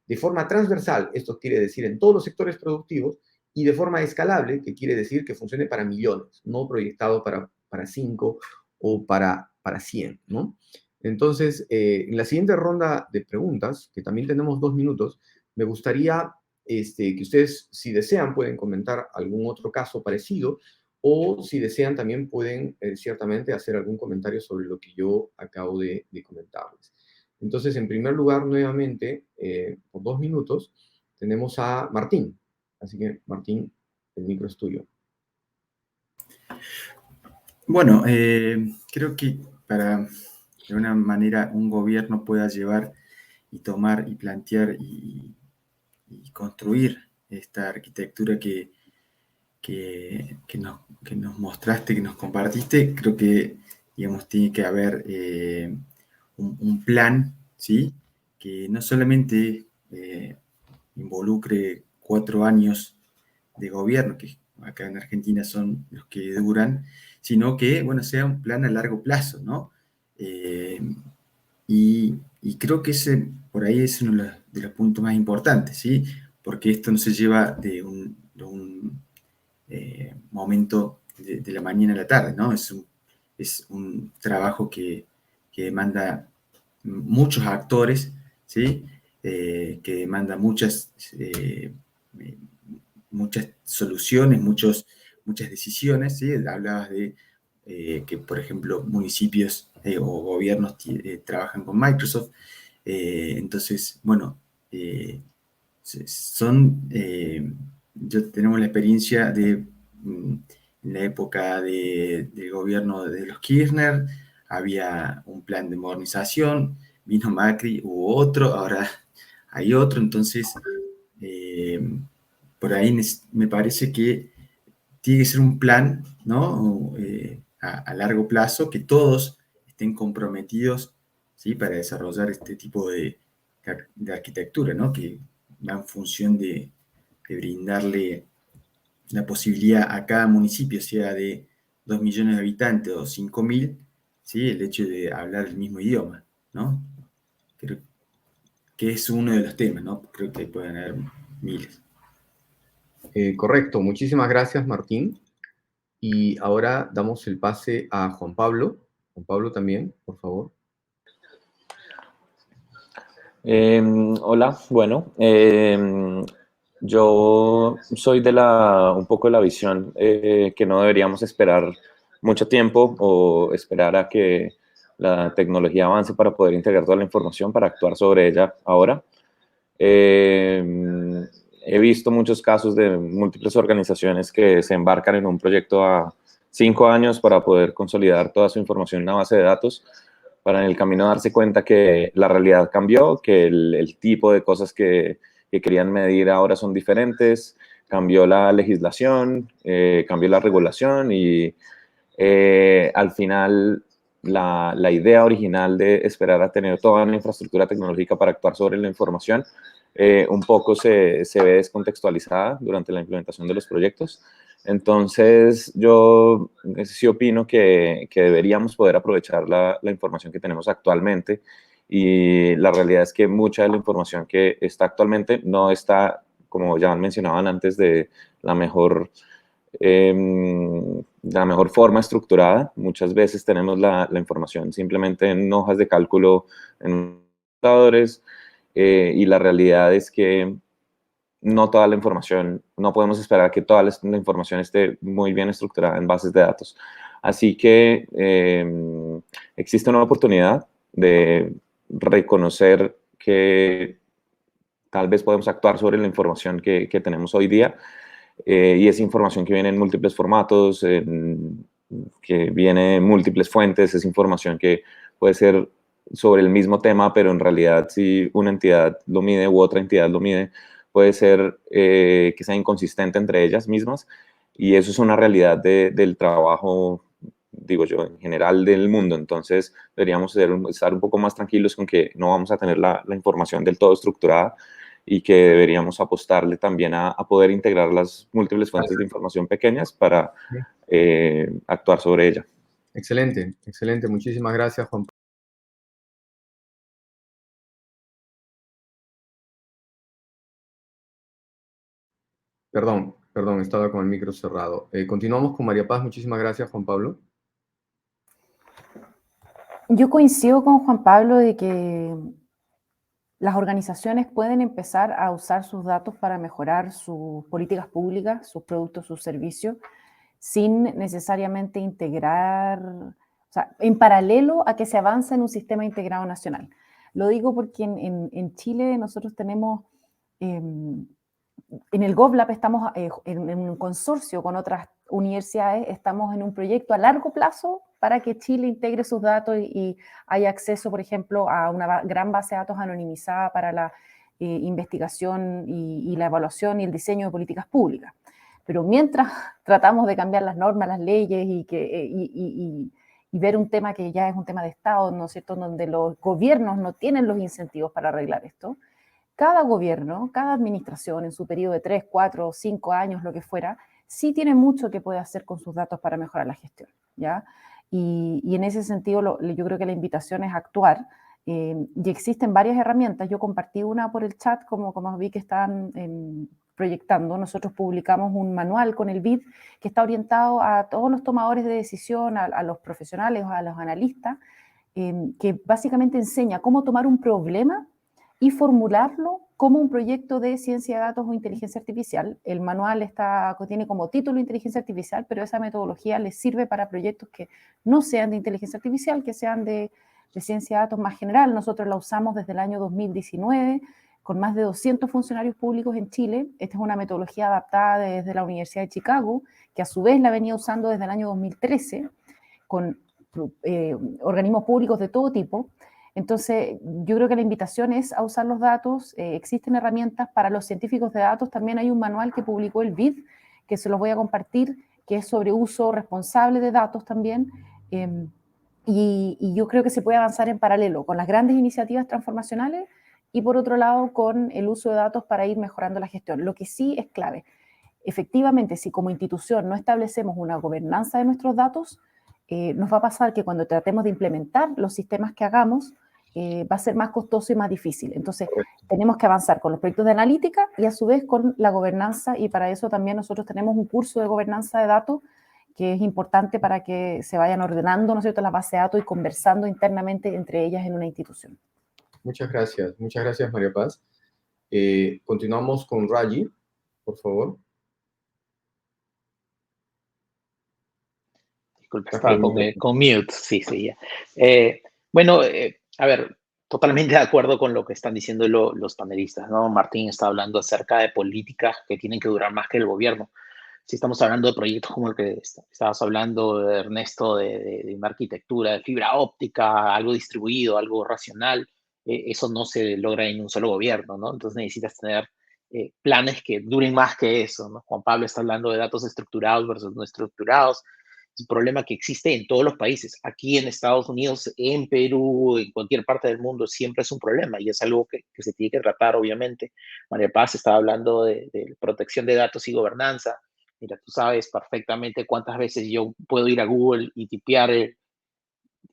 de forma transversal, esto quiere decir en todos los sectores productivos, y de forma escalable, que quiere decir que funcione para millones, no proyectado para 5 o para 100, ¿no? Entonces, en la siguiente ronda de preguntas, que también tenemos 2 minutos, me gustaría que ustedes, si desean, pueden comentar algún otro caso parecido, o si desean también pueden ciertamente hacer algún comentario sobre lo que yo acabo de comentarles. Entonces, en primer lugar, nuevamente, por 2 minutos, tenemos a Martín. Así que, Martín, el micro es tuyo. Bueno, creo que para de una manera un gobierno pueda llevar y tomar y plantear y construir esta arquitectura que nos mostraste, que nos compartiste, creo que, digamos, tiene que haber un plan, ¿sí? Que no solamente involucre 4 años de gobierno, que acá en Argentina son los que duran, sino que, bueno, sea un plan a largo plazo, ¿no? Y creo que ese, por ahí es uno de los puntos más importantes, ¿sí? Porque esto no se lleva de un momento de la mañana a la tarde, ¿no? Es un trabajo que demanda muchos actores, ¿sí? Que demanda muchas soluciones, muchas decisiones, ¿sí? Hablabas de que, por ejemplo, municipios o gobiernos trabajan con Microsoft. Entonces, bueno, tenemos la experiencia de en la época del gobierno de los Kirchner, había un plan de modernización, vino Macri, hubo otro, ahora hay otro, entonces por ahí me parece que tiene que ser un plan, ¿no? A largo plazo, que todos estén comprometidos, ¿sí? Para desarrollar este tipo de arquitectura, ¿no? Que va en función de brindarle la posibilidad a cada municipio, sea de 2 millones de habitantes o 5.000, ¿sí? El hecho de hablar el mismo idioma, ¿no? Creo que es uno de los temas, ¿no? Creo que pueden haber miles. Correcto, muchísimas gracias, Martín. Y ahora damos el pase a Juan Pablo. Juan Pablo también, por favor. Hola, bueno, yo soy un poco de la visión que no deberíamos esperar mucho tiempo o esperar a que la tecnología avance para poder integrar toda la información para actuar sobre ella ahora. He visto muchos casos de múltiples organizaciones que se embarcan en un proyecto a 5 años para poder consolidar toda su información en una base de datos, para en el camino darse cuenta que la realidad cambió, que el tipo de cosas que querían medir ahora son diferentes, cambió la legislación, cambió la regulación y al final la idea original de esperar a tener toda una infraestructura tecnológica para actuar sobre la información un poco se ve descontextualizada durante la implementación de los proyectos. Entonces, yo sí opino que deberíamos poder aprovechar la información que tenemos actualmente y la realidad es que mucha de la información que está actualmente no está, como ya mencionaban antes, de la mejor forma estructurada. Muchas veces tenemos la información simplemente en hojas de cálculo, en computadores, y la realidad es que no toda la información, no podemos esperar que toda la información esté muy bien estructurada en bases de datos. Así que existe una oportunidad de reconocer que tal vez podemos actuar sobre la información que tenemos hoy día, y es información que viene en múltiples formatos, que viene en múltiples fuentes, es información que puede ser sobre el mismo tema, pero en realidad si una entidad lo mide u otra entidad lo mide, puede ser que sea inconsistente entre ellas mismas, y eso es una realidad del trabajo, digo yo, en general del mundo. Entonces deberíamos estar un poco más tranquilos con que no vamos a tener la información del todo estructurada y que deberíamos apostarle también a poder integrar las múltiples fuentes de información pequeñas para actuar sobre ella. Excelente, excelente. Muchísimas gracias, Juan. Perdón, estaba con el micro cerrado. Continuamos con María Paz. Muchísimas gracias, Juan Pablo. Yo coincido con Juan Pablo de que las organizaciones pueden empezar a usar sus datos para mejorar sus políticas públicas, sus productos, sus servicios, sin necesariamente integrar, o sea, en paralelo a que se avance en un sistema integrado nacional. Lo digo porque en Chile nosotros tenemos, en el GovLab estamos en un consorcio con otras universidades, estamos en un proyecto a largo plazo para que Chile integre sus datos y haya acceso, por ejemplo, a una gran base de datos anonimizada para la investigación y la evaluación y el diseño de políticas públicas. Pero mientras tratamos de cambiar las normas, las leyes y ver un tema que ya es un tema de Estado, ¿no es cierto?, donde los gobiernos no tienen los incentivos para arreglar esto, cada gobierno, cada administración en su periodo de 3, 4, 5 años, lo que fuera, sí tiene mucho que puede hacer con sus datos para mejorar la gestión, ¿ya? Y en ese sentido yo creo que la invitación es actuar, y existen varias herramientas. Yo compartí una por el chat, como vi que están proyectando. Nosotros publicamos un manual con el BID que está orientado a todos los tomadores de decisión, a los profesionales, a los analistas, que básicamente enseña cómo tomar un problema y formularlo como un proyecto de ciencia de datos o inteligencia artificial. El manual tiene como título inteligencia artificial, pero esa metodología les sirve para proyectos que no sean de inteligencia artificial, que sean de ciencia de datos más general. Nosotros la usamos desde el año 2019 con más de 200 funcionarios públicos en Chile. Esta es una metodología adaptada desde la Universidad de Chicago, que a su vez la venía usando desde el año 2013 con organismos públicos de todo tipo. Entonces, yo creo que la invitación es a usar los datos. Existen herramientas para los científicos de datos. También hay un manual que publicó el BID, que se los voy a compartir, que es sobre uso responsable de datos también. Y yo creo que se puede avanzar en paralelo con las grandes iniciativas transformacionales y, por otro lado, con el uso de datos para ir mejorando la gestión. Lo que sí es clave, efectivamente, si como institución no establecemos una gobernanza de nuestros datos, nos va a pasar que cuando tratemos de implementar los sistemas que hagamos, va a ser más costoso y más difícil. Entonces, tenemos que avanzar con los proyectos de analítica y a su vez con la gobernanza, y para eso también nosotros tenemos un curso de gobernanza de datos que es importante para que se vayan ordenando, ¿no es cierto?, las bases de datos y conversando internamente entre ellas en una institución. Muchas gracias María Paz. Continuamos con Raji, por favor. Disculpa, estaba con mute, sí, ya. Bueno, a ver, totalmente de acuerdo con lo que están diciendo los panelistas, ¿no? Martín está hablando acerca de políticas que tienen que durar más que el gobierno. Si estamos hablando de proyectos como el que estabas hablando, Ernesto, de una arquitectura de fibra óptica, algo distribuido, algo racional, eso no se logra en un solo gobierno, ¿no? Entonces necesitas tener planes que duren más que eso, ¿no? Juan Pablo está hablando de datos estructurados versus no estructurados. Es un problema que existe en todos los países. Aquí en Estados Unidos, en Perú, en cualquier parte del mundo, siempre es un problema y es algo que se tiene que tratar, obviamente. María Paz estaba hablando de protección de datos y gobernanza. Mira, tú sabes perfectamente cuántas veces yo puedo ir a Google y tipear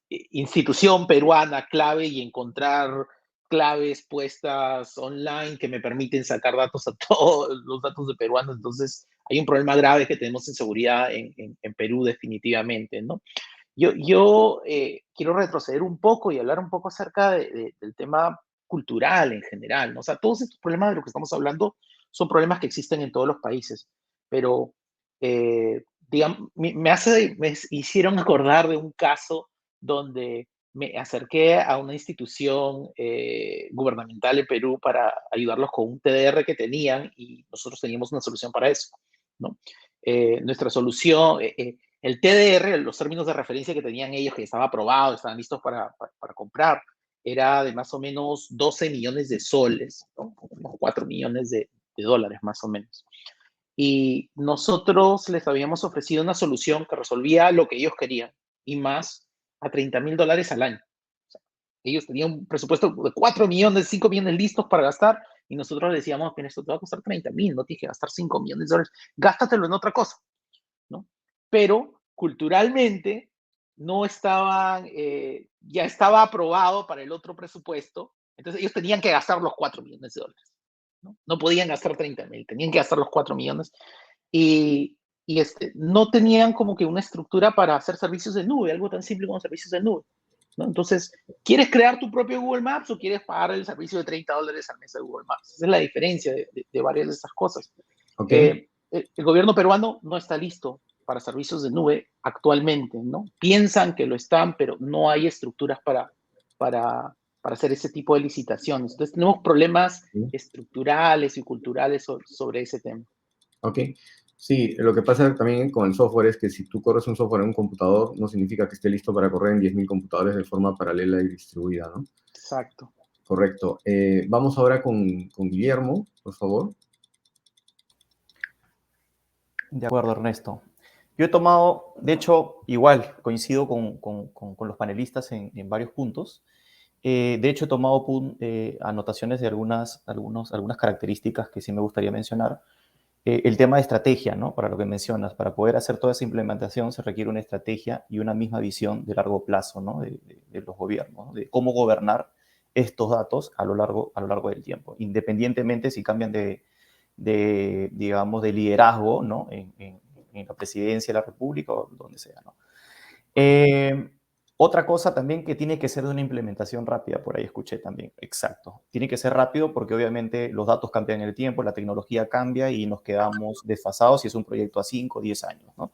institución peruana clave y encontrar claves puestas online que me permiten sacar datos a todos los datos de peruanos. Entonces, hay un problema grave que tenemos en seguridad en Perú definitivamente, ¿no? Yo quiero retroceder un poco y hablar un poco acerca del tema cultural en general, ¿no? O sea, todos estos problemas de los que estamos hablando son problemas que existen en todos los países, pero digamos, me hicieron acordar de un caso donde me acerqué a una institución gubernamental en Perú para ayudarlos con un TDR que tenían y nosotros teníamos una solución para eso, ¿no? Nuestra solución, el TDR, los términos de referencia que tenían ellos, que estaba aprobado, estaban listos para comprar, era de más o menos 12 millones de soles, ¿no? Unos 4 millones de dólares más o menos. Y nosotros les habíamos ofrecido una solución que resolvía lo que ellos querían y más a $30,000 al año. O sea, ellos tenían un presupuesto de 4 millones, 5 millones listos para gastar y nosotros les decíamos, pero esto te va a costar 30,000, no tienes que gastar 5 millones de dólares, gástatelo en otra cosa, ¿no? Pero culturalmente no estaban, ya estaba aprobado para el otro presupuesto, entonces ellos tenían que gastar los 4 millones de dólares. No podían gastar 30,000, tenían que gastar los 4 millones y no tenían como que una estructura para hacer servicios de nube, algo tan simple como servicios de nube, ¿no? Entonces, ¿quieres crear tu propio Google Maps o quieres pagar el servicio de $30 al mes de Google Maps? Esa es la diferencia de varias de estas cosas. Okay. El gobierno peruano no está listo para servicios de nube actualmente, ¿no? Piensan que lo están, pero no hay estructuras para hacer ese tipo de licitaciones. Entonces tenemos problemas estructurales y culturales sobre ese tema. Ok. Sí, lo que pasa también con el software es que si tú corres un software en un computador, no significa que esté listo para correr en 10.000 computadores de forma paralela y distribuida, ¿no? Exacto. Correcto. Vamos ahora con Guillermo, por favor. De acuerdo, Ernesto. Yo he tomado, de hecho, igual, coincido con los panelistas en varios puntos. De hecho, he tomado anotaciones de algunas características que sí me gustaría mencionar. El tema de estrategia, ¿no? Para lo que mencionas, para poder hacer toda esa implementación se requiere una estrategia y una misma visión de largo plazo, ¿no? De los gobiernos, ¿no? De cómo gobernar estos datos a lo largo del tiempo, independientemente si cambian digamos, de liderazgo, ¿no? En la presidencia de la República o donde sea, ¿no? Otra cosa también que tiene que ser de una implementación rápida, por ahí escuché también, exacto. Tiene que ser rápido porque obviamente los datos cambian en el tiempo, la tecnología cambia y nos quedamos desfasados si es un proyecto a 5 o 10 años, ¿no?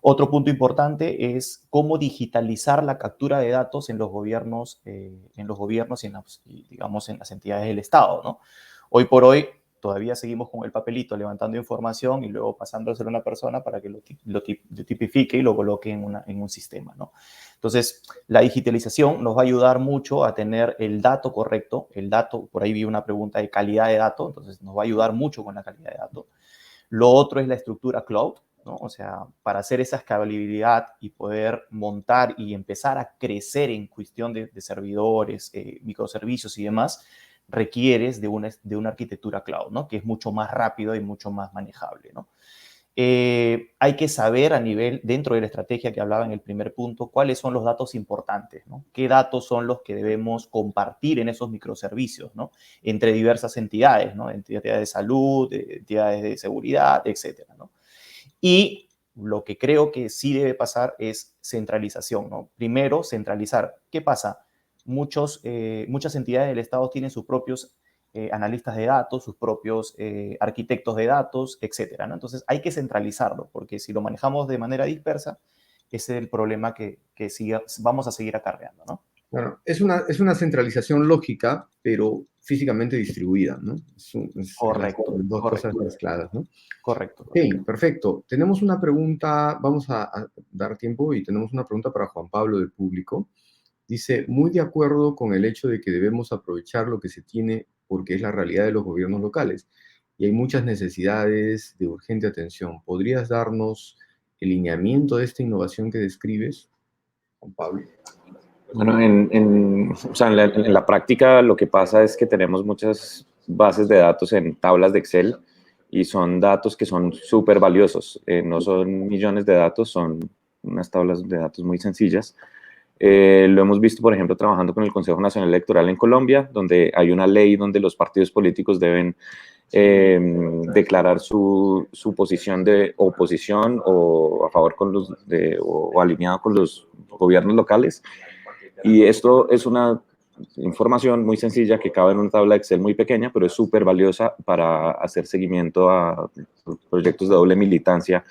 Otro punto importante es cómo digitalizar la captura de datos en los gobiernos y digamos, en las entidades del Estado, ¿no? Hoy por hoy todavía seguimos con el papelito levantando información y luego pasándoselo a una persona para que lo tipifique y lo coloque en un sistema, ¿no? Entonces, la digitalización nos va a ayudar mucho a tener el dato correcto. El dato, por ahí vi una pregunta de calidad de datos, entonces nos va a ayudar mucho con la calidad de datos. Lo otro es la estructura cloud, ¿no? O sea, para hacer esa escalabilidad y poder montar y empezar a crecer en cuestión de servidores, microservicios y demás, requieres de una arquitectura cloud, ¿no? Que es mucho más rápido y mucho más manejable, ¿no? Hay que saber dentro de la estrategia que hablaba en el primer punto, cuáles son los datos importantes, ¿no? ¿Qué datos son los que debemos compartir en esos microservicios, ¿no? Entre diversas entidades, ¿no? Entidades de salud, entidades de seguridad, etcétera, ¿no? Y lo que creo que sí debe pasar es centralización, ¿no? Primero, centralizar. ¿Qué pasa? Muchas entidades del Estado tienen sus propios analistas de datos, sus propios arquitectos de datos, etcétera, ¿no? Entonces hay que centralizarlo, porque si lo manejamos de manera dispersa, ese es el problema que vamos a seguir acarreando, ¿no? Bueno, es una centralización lógica, pero físicamente distribuida, ¿no? Correcto, Las dos correcto. cosas mezcladas, ¿no? Correcto. Ok, perfecto. Tenemos una pregunta, vamos a dar tiempo y tenemos una pregunta para Juan Pablo del público. Dice, muy de acuerdo con el hecho de que debemos aprovechar lo que se tiene porque es la realidad de los gobiernos locales y hay muchas necesidades de urgente atención. ¿Podrías darnos el lineamiento de esta innovación que describes, Juan Pablo? Bueno, o sea, en la práctica lo que pasa es que tenemos muchas bases de datos en tablas de Excel y son datos que son súper valiosos. No son millones de datos, son unas tablas de datos muy sencillas. Lo hemos visto, por ejemplo, trabajando con el Consejo Nacional Electoral en Colombia, donde hay una ley donde los partidos políticos deben declarar su posición de oposición o a favor con o alineado con los gobiernos locales. Y esto es una información muy sencilla que cabe en una tabla de Excel muy pequeña, pero es súper valiosa para hacer seguimiento a proyectos de doble militancia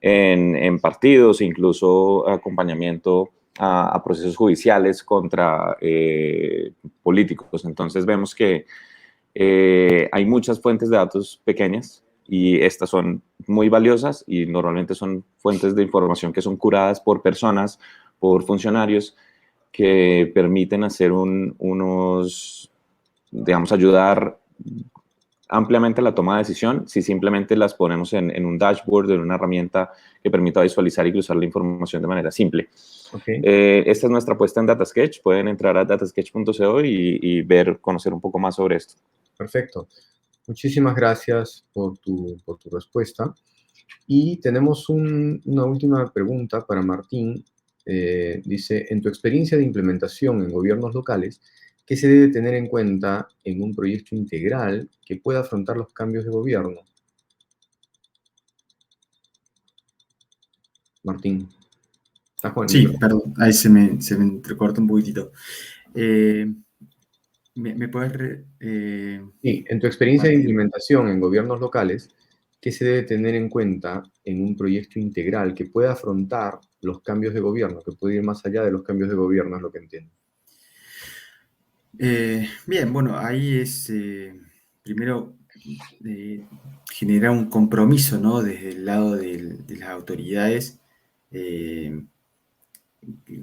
en partidos, incluso acompañamiento a procesos judiciales contra políticos. Entonces vemos que hay muchas fuentes de datos pequeñas y estas son muy valiosas y normalmente son fuentes de información que son curadas por personas, por funcionarios, que permiten hacer digamos, ayudar ampliamente la toma de decisión si simplemente las ponemos en un dashboard, en una herramienta que permita visualizar y cruzar la información de manera simple. Okay. Esta es nuestra apuesta en DataSketch. Pueden entrar a datasketch.co y conocer un poco más sobre esto. Perfecto. Muchísimas gracias por tu respuesta. Y tenemos una última pregunta para Martín. Dice, en tu experiencia de implementación en gobiernos locales, ¿qué se debe tener en cuenta en un proyecto integral que pueda afrontar los cambios de gobierno? Martín. Sí, perdón, ahí se me entrecorta un poquitito. ¿Me puedes...? Sí, en tu experiencia de implementación en gobiernos locales, ¿qué se debe tener en cuenta en un proyecto integral que pueda afrontar los cambios de gobierno, que puede ir más allá de los cambios de gobierno, es lo que entiendo? Bien, bueno, ahí es primero generar un compromiso, ¿no? Desde el lado de las autoridades, que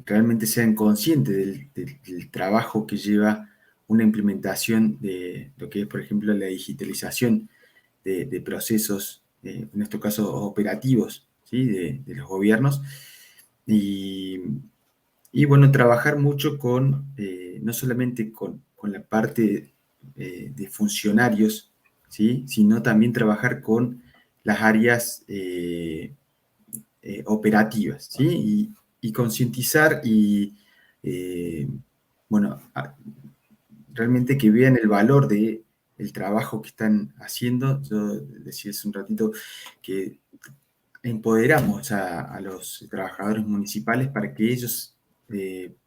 realmente sean conscientes del trabajo que lleva una implementación de lo que es, por ejemplo, la digitalización de procesos, en este caso operativos, ¿sí? de los gobiernos. Y bueno, trabajar mucho no solamente con la parte de funcionarios, ¿sí? Sino también trabajar con las áreas operativas, ¿sí? Y concientizar bueno, realmente que vean el valor del trabajo que están haciendo. Yo decía hace un ratito que empoderamos a los trabajadores municipales para que ellos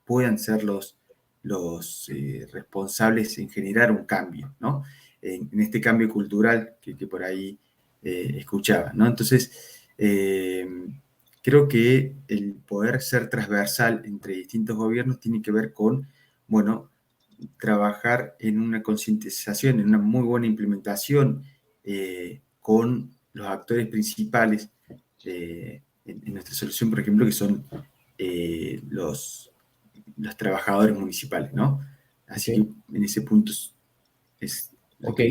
puedan ser los responsables en generar un cambio, ¿no? En este cambio cultural que por ahí escuchaba, ¿no? Entonces, creo que el poder ser transversal entre distintos gobiernos tiene que ver con, bueno, trabajar en una concientización, en una muy buena implementación con los actores principales en nuestra solución, por ejemplo, que son los trabajadores municipales, ¿no? Así Okay. que en ese punto es Ok,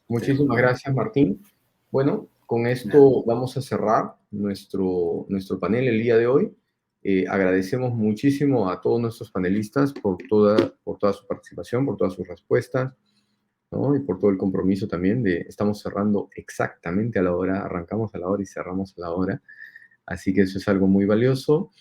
muchísimas gracias, Martín. Bueno, con esto Nada. vamos a cerrar nuestro panel el día de hoy. Agradecemos muchísimo a todos nuestros panelistas por toda su participación, por todas sus respuestas, ¿no? Y por todo el compromiso también estamos cerrando exactamente a la hora, arrancamos a la hora y cerramos a la hora. Así que eso es algo muy valioso.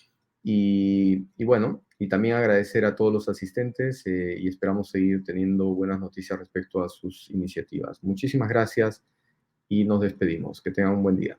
Y bueno, y también agradecer a todos los asistentes y esperamos seguir teniendo buenas noticias respecto a sus iniciativas. Muchísimas gracias y nos despedimos. Que tengan un buen día.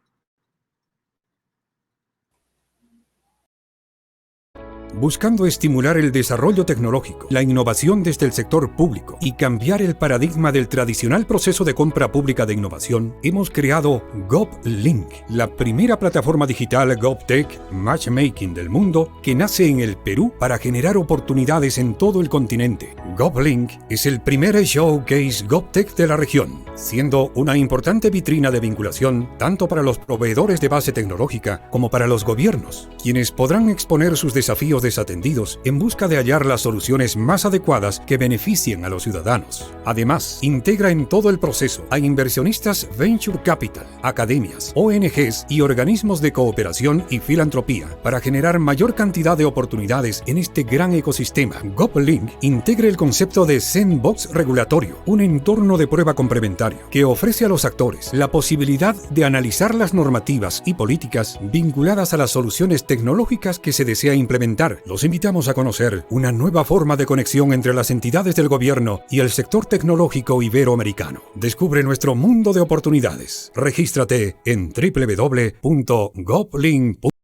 Buscando estimular el desarrollo tecnológico, la innovación desde el sector público y cambiar el paradigma del tradicional proceso de compra pública de innovación, hemos creado GovLink, la primera plataforma digital GovTech Matchmaking del mundo que nace en el Perú para generar oportunidades en todo el continente. GovLink es el primer showcase GovTech de la región, siendo una importante vitrina de vinculación tanto para los proveedores de base tecnológica como para los gobiernos, quienes podrán exponer sus desafíos desatendidos en busca de hallar las soluciones más adecuadas que beneficien a los ciudadanos. Además, integra en todo el proceso a inversionistas Venture Capital, academias, ONGs y organismos de cooperación y filantropía para generar mayor cantidad de oportunidades en este gran ecosistema. GovLink integra el concepto de sandbox regulatorio, un entorno de prueba complementario que ofrece a los actores la posibilidad de analizar las normativas y políticas vinculadas a las soluciones tecnológicas que se desea implementar. Los invitamos a conocer una nueva forma de conexión entre las entidades del gobierno y el sector tecnológico iberoamericano. Descubre nuestro mundo de oportunidades. Regístrate en www.govlink.com.